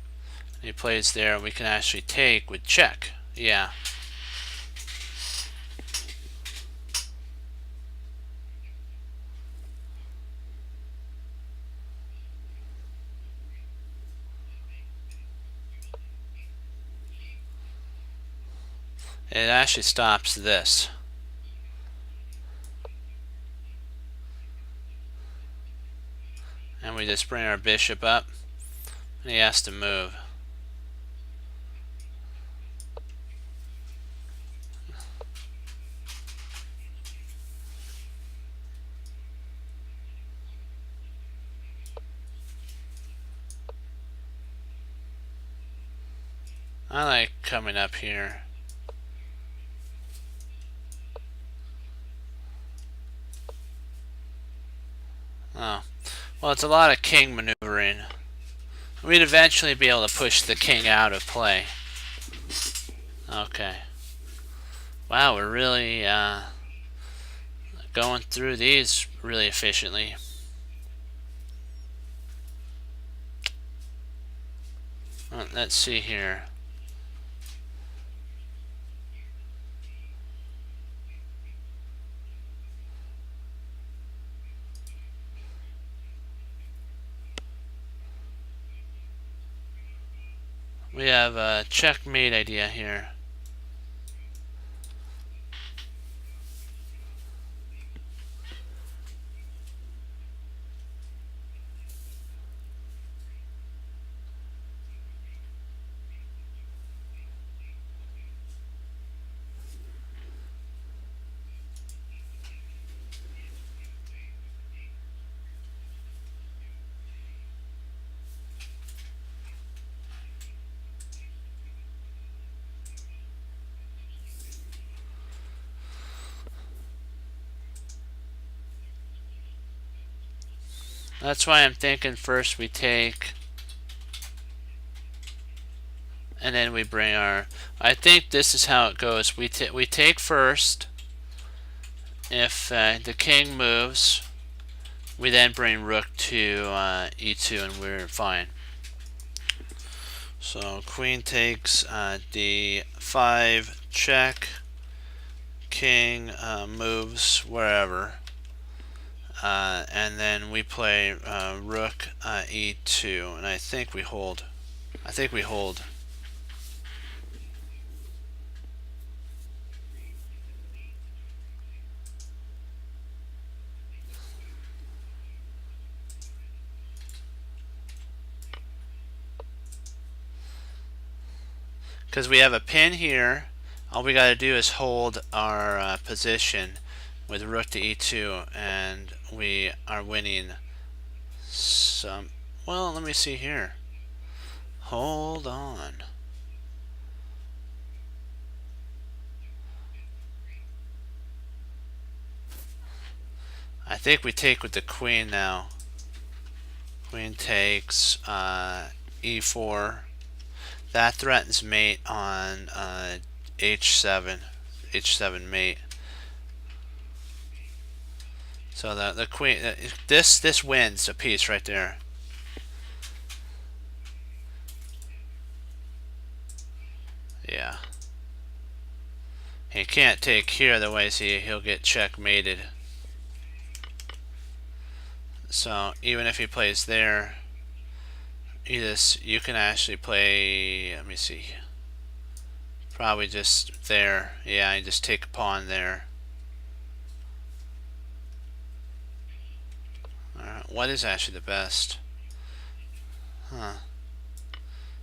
and he plays there, we can actually take with check. Yeah. It actually stops this. And we just bring our bishop up, and he has to move. I like coming up here. Oh. Well, it's a lot of king maneuvering. We'd eventually be able to push the king out of play. Okay. Wow, we're really going through these really efficiently. Let's see here. We have a checkmate idea here. That's why I'm thinking first we take, and then we bring our. I think this is how it goes. We take first. If the king moves, we then bring rook to e2, and we're fine. So queen takes d5 check. King moves wherever. And then we play rook e2, and I think we hold. I think we hold. Because we have a pin here, all we got to do is hold our position with rook to e2, and we are winning some. Well, let me see here. Hold on. I think we take with the queen now. Queen takes e4. That threatens mate on h7. h7 mate. So the queen, this wins a piece right there. Yeah. He can't take here, otherwise he'll get checkmated. So even if he plays there, you can actually play. Let me see. Probably just there. Yeah, you just take a pawn there. What is actually the best? Huh.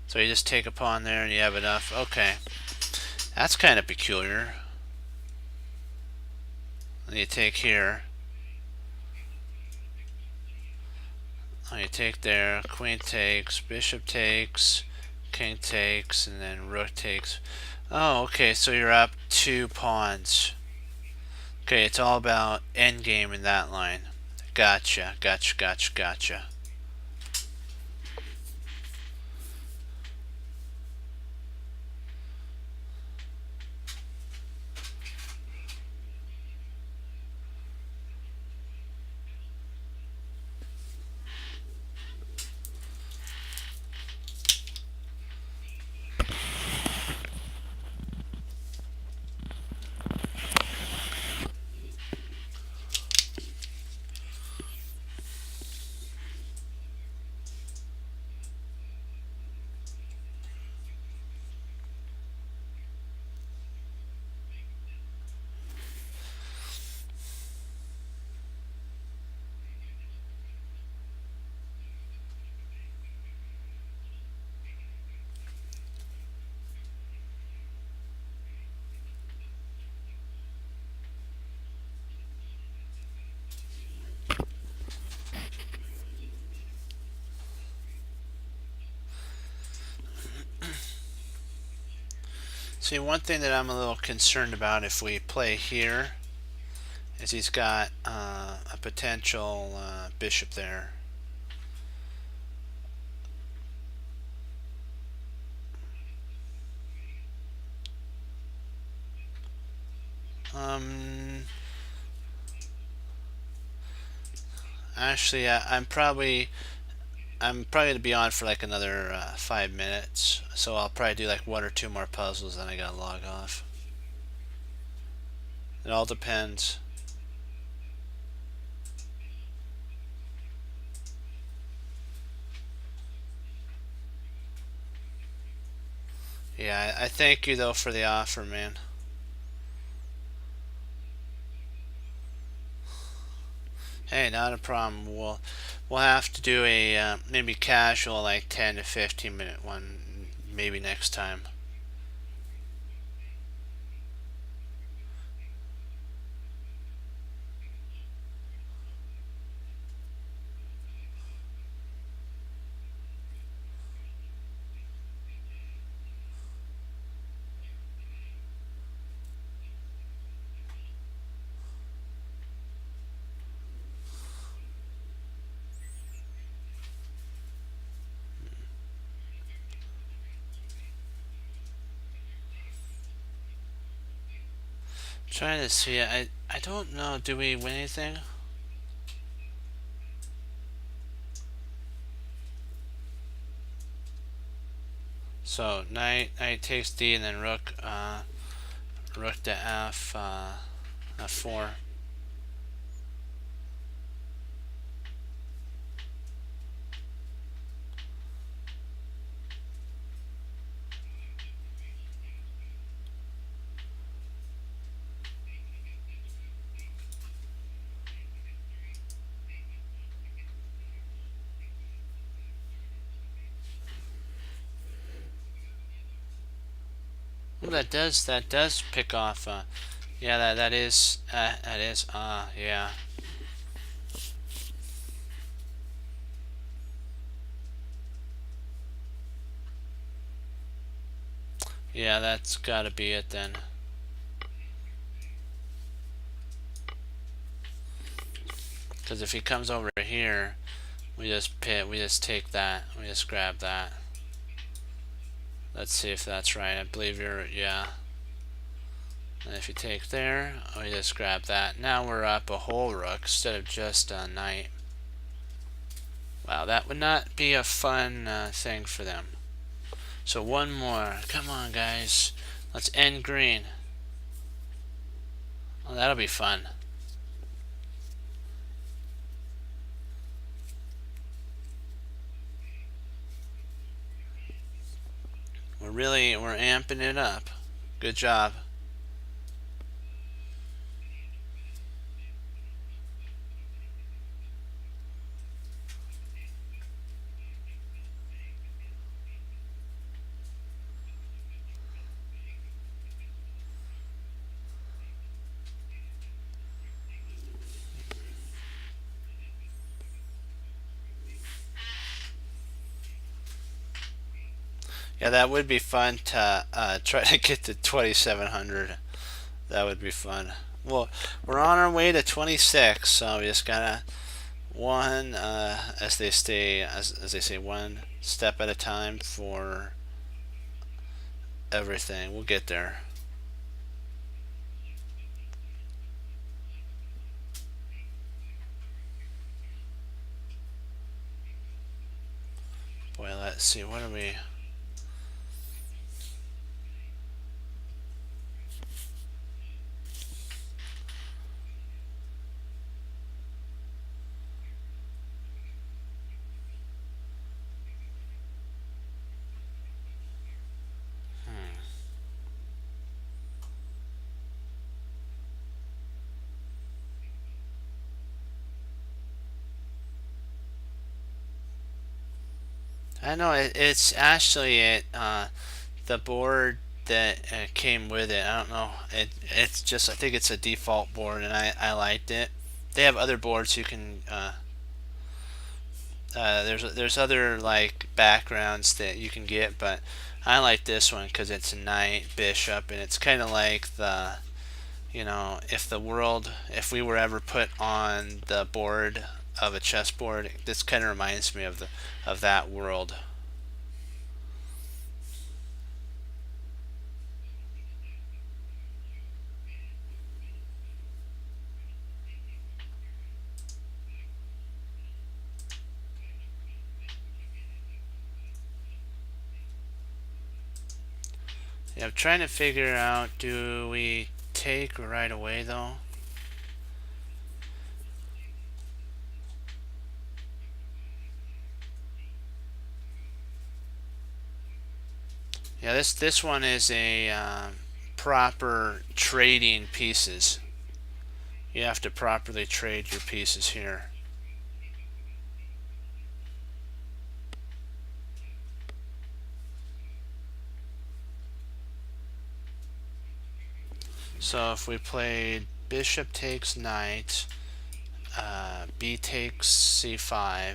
So you just take a pawn there and you have enough. Okay. That's kind of peculiar. And you take here. Oh, you take there. Queen takes. Bishop takes. King takes. And then rook takes. Oh, okay. So you're up 2 pawns. Okay, it's all about endgame in that line. Gotcha. Gotcha. Gotcha. Gotcha. See, one thing that I'm a little concerned about if we play here is he's got a potential bishop there. Um, Actually, I'm probably gonna be on for like another 5 minutes, so I'll probably do like one or two more puzzles, then I gotta log off. It all depends. Yeah, I thank you though for the offer, man. Hey, not a problem. We'll have to do a maybe casual like 10 to 15 minute one maybe next time. Trying to see. I don't know. Do we win anything? So knight takes D and then rook to f4. Well, that does pick off. Yeah, that is. Yeah. Yeah, that's got to be it then. Because if he comes over here, we just take that. We just grab that. Let's see if that's right. I believe yeah. And if you take there, we just grab that. Now we're up a whole rook instead of just a knight. Wow, that would not be a fun thing for them. So one more. Come on, guys. Let's end green. Oh, that'll be fun. We're amping it up. Good job. Yeah, that would be fun to try to get to 2,700. That would be fun. Well, we're on our way to 26, so we just gotta one, as they say, one step at a time for everything. We'll get there. Boy, let's see. What are we? I know it's actually the board that came with it. I don't know. It's just I think it's a default board, and I liked it. They have other boards you can. There's other like backgrounds that you can get, but I like this one because it's a knight bishop, and it's kind of like the if we were ever put on the board of a chessboard, this kind of reminds me of that world. Yeah, I'm trying to figure out, do we take right away though? Yeah, this one is a proper trading pieces. You have to properly trade your pieces here. So if we played bishop takes knight, b takes c5.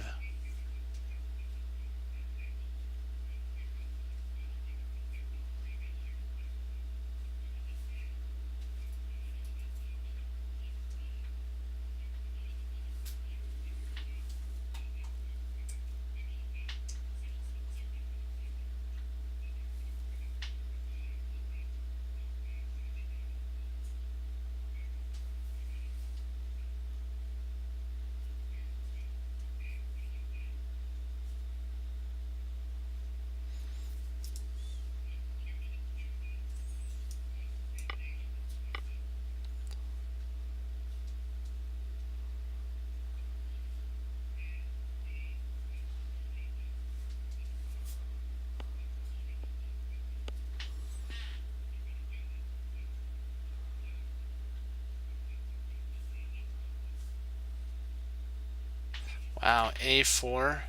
Wow, a4.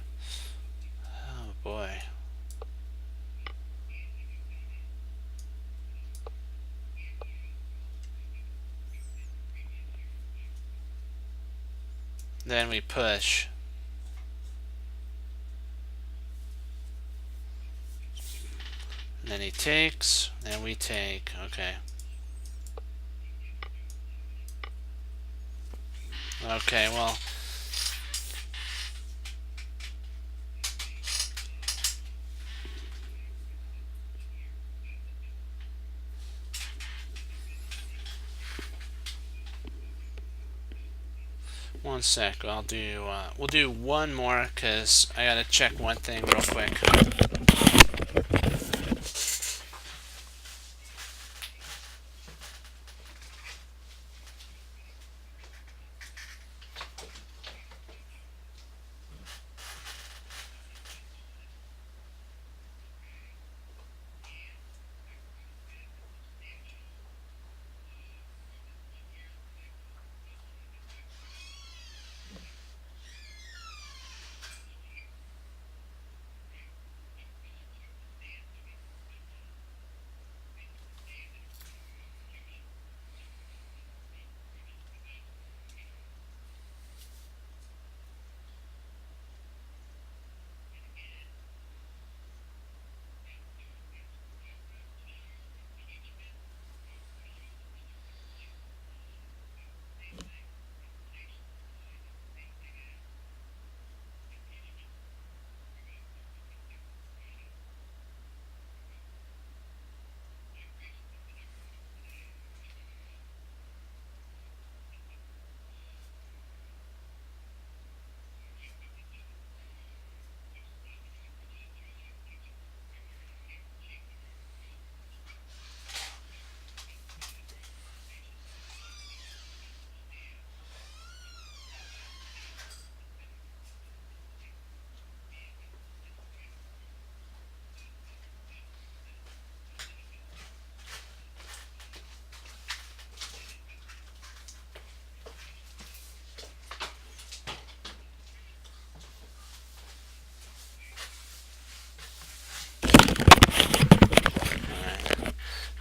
Oh boy. Then we push. And then he takes, then we take. Okay. Okay, well. One sec. We'll do one more because I gotta check one thing real quick.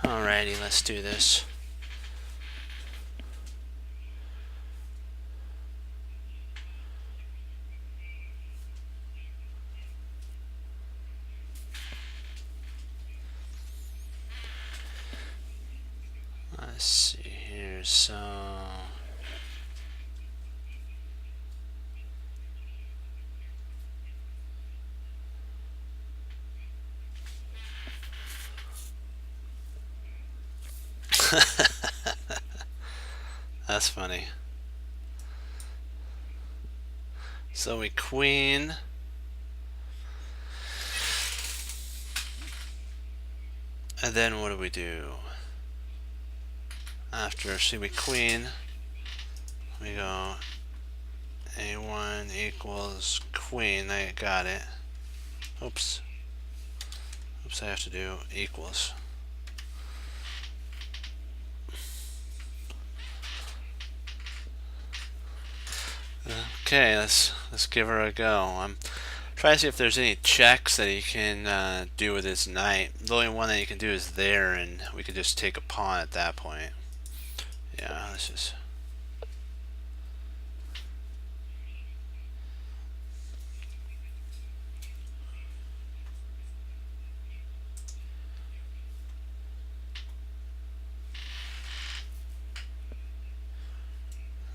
Alrighty, let's do this. Let's see here. So. That's funny. So we queen. And then what do we do? After CB queen, we go A1 equals queen. I got it. Oops. Oops, I have to do equals. Okay, let's give her a go. I'm trying to see if there's any checks that he can do with his knight. The only one that he can do is there, and we could just take a pawn at that point. Yeah, let's just.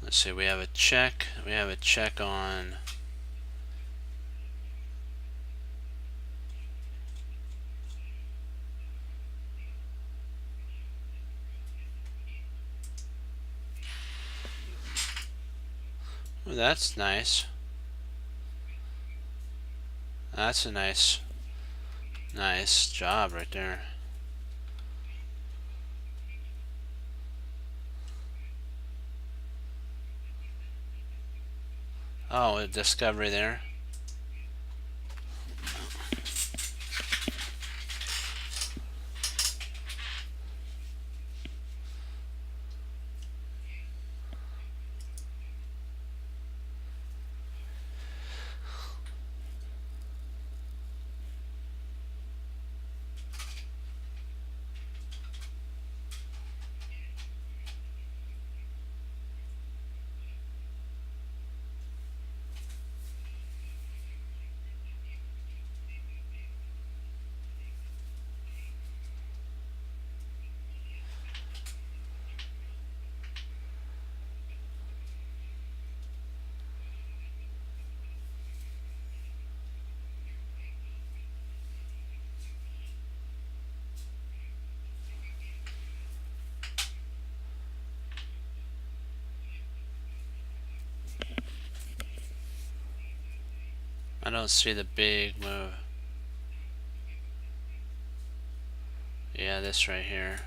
Let's see, we have a check. We have a check on. Ooh, that's nice. That's a nice job right there. Oh, a discovery there. I don't see the big move. Yeah, this right here.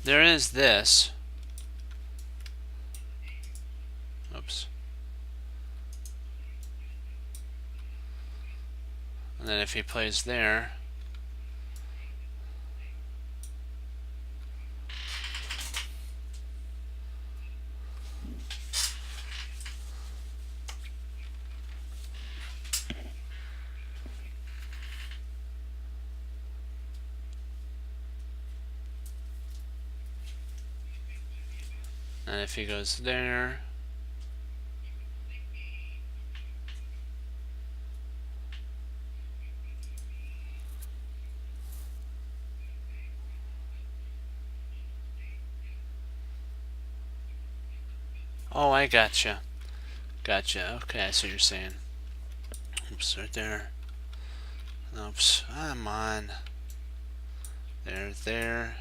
There is this. Oops. And then if he plays there, and if he goes there, oh, I gotcha. Gotcha. Okay, I see what you're saying. Oops, right there. Oops, come on. There.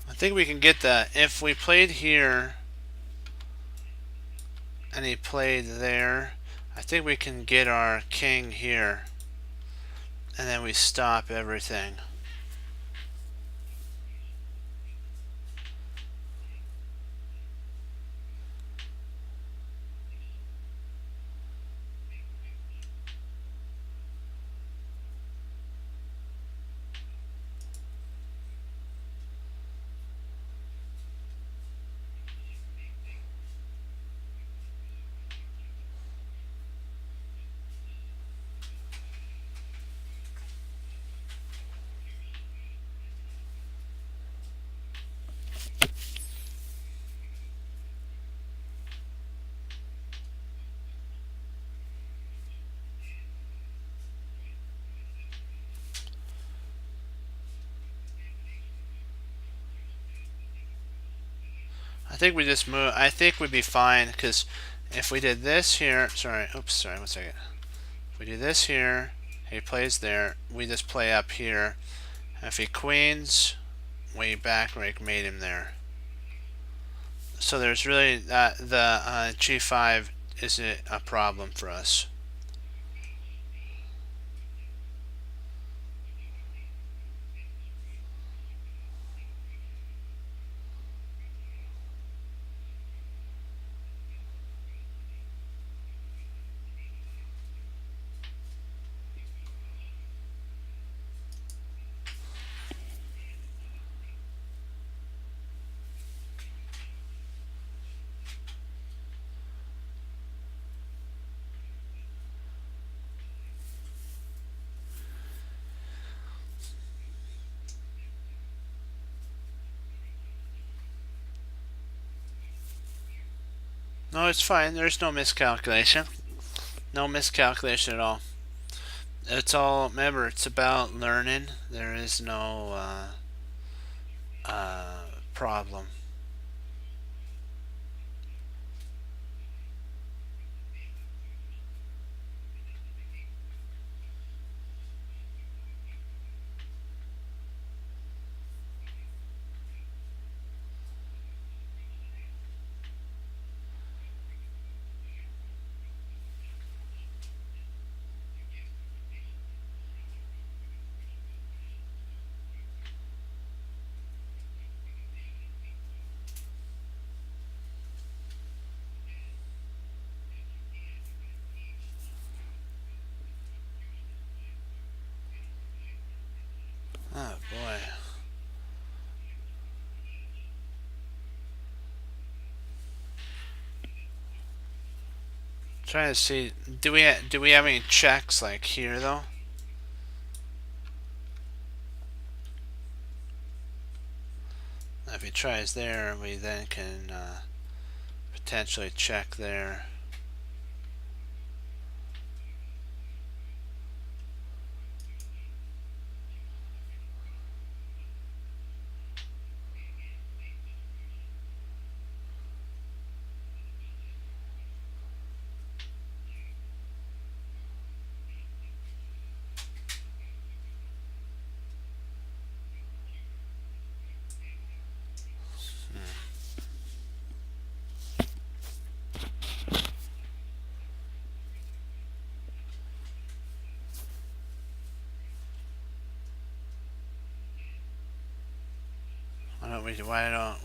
I think we can get that. If we played here and he played there, I think we can get our king here. And then we stop everything. think we just move. I think we'd be fine because if we did this here, sorry, oops, sorry, 1 second. If we do this here, he plays there. We just play up here. If he queens, we back rake mate him there. So there's really the g5 isn't a problem for us. No, it's fine. There's no miscalculation. No miscalculation at all. It's all, remember, it's about learning. There is no problem. Oh boy. Trying to see, do we have any checks like here though? If he tries there, we then can potentially check there. Why not?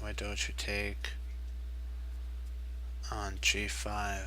Why don't you take on g5?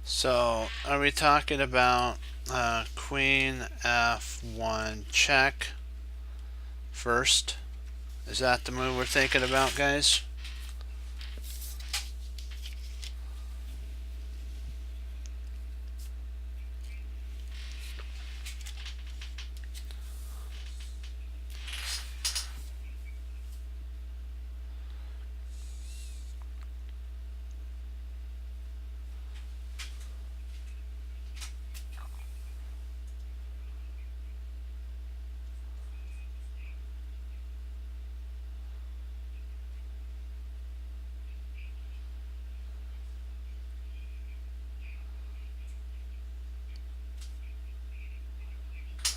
So, are we talking about queen f1 check first? Is that the move we're thinking about, guys?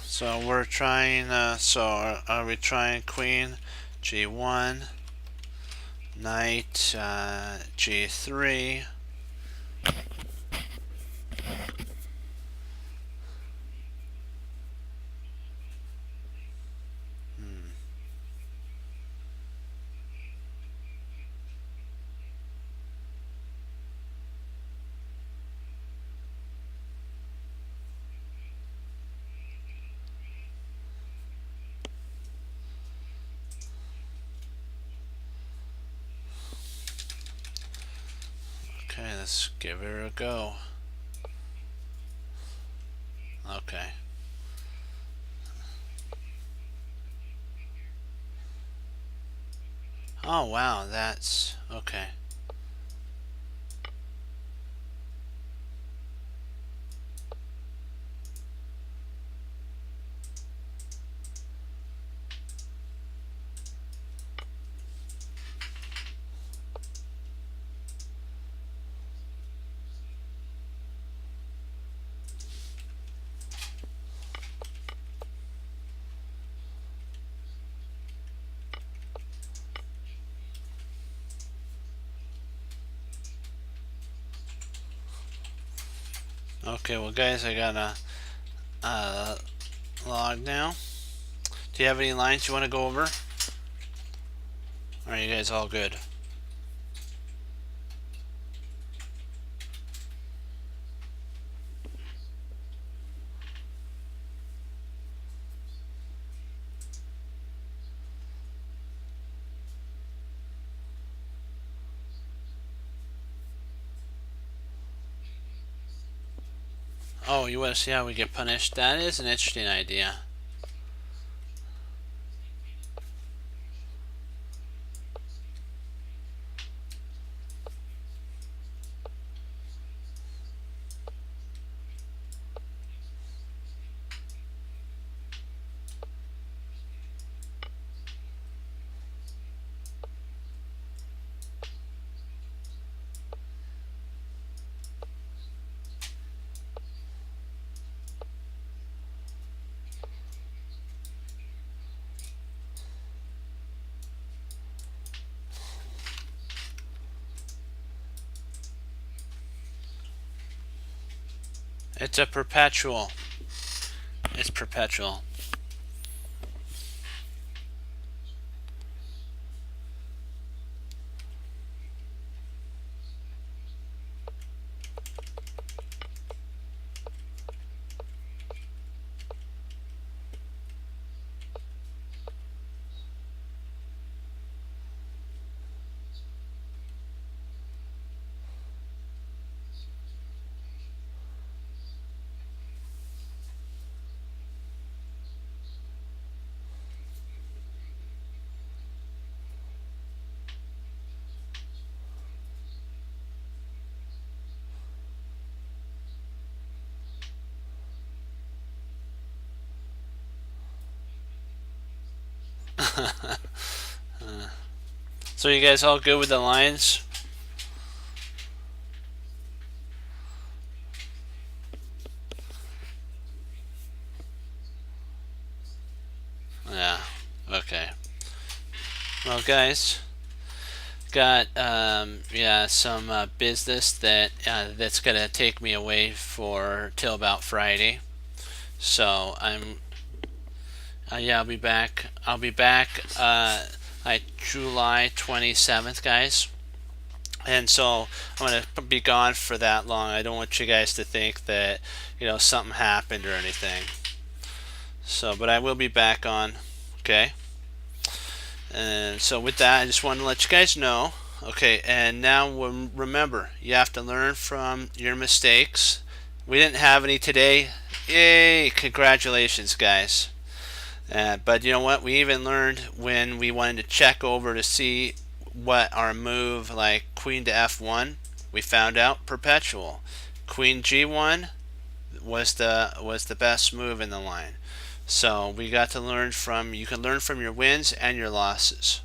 So we're trying, are we trying queen g1, knight g3, let's give her a go. Okay. Oh wow, that's okay. Okay, well guys, I got a log now. Do you have any lines you want to go over? Or are you guys all good? Oh, you want to see how we get punished? That is an interesting idea. It's a perpetual. It's perpetual. So you guys all good with the lines? Yeah. Okay. Well, guys, got yeah, some business that's gonna take me away for till about Friday. So yeah, I'll be back. I'll be back like July 27th, guys. And so I'm gonna be gone for that long. I don't want you guys to think that something happened or anything. So, but I will be back on. Okay. And so with that, I just wanted to let you guys know. Okay, and now remember, you have to learn from your mistakes. We didn't have any today. Yay! Congratulations, guys. But you know what? We even learned when we wanted to check over to see what our move, like Queen to F1, we found out perpetual. Queen G1 was the best move in the line. So we got to learn from. You can learn from your wins and your losses.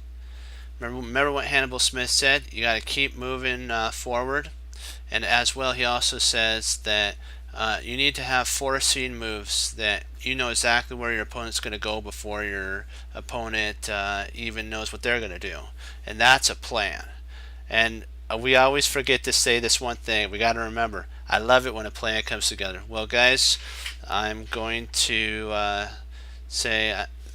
Remember what Hannibal Smith said? You got to keep moving forward. And as well, he also says that you need to have foreseen moves that you know exactly where your opponent's going to go before your opponent even knows what they're going to do. And that's a plan. And we always forget to say this one thing. We got to remember, I love it when a plan comes together. Well, guys, I'm going to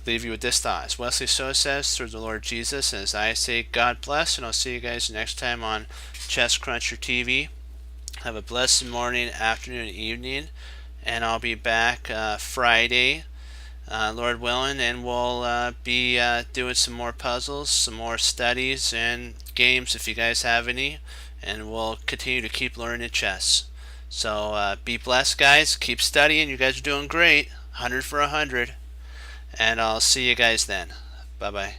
leave you with this thought. As Wesley So says, through the Lord Jesus, and as I say, God bless, and I'll see you guys next time on Chess Cruncher TV. Have a blessed morning, afternoon, and evening, and I'll be back Friday, Lord willing, and we'll be doing some more puzzles, some more studies, and games if you guys have any. and we'll continue to keep learning chess. So be blessed, guys. Keep studying. You guys are doing great. 100 for 100. And I'll see you guys then. Bye-bye.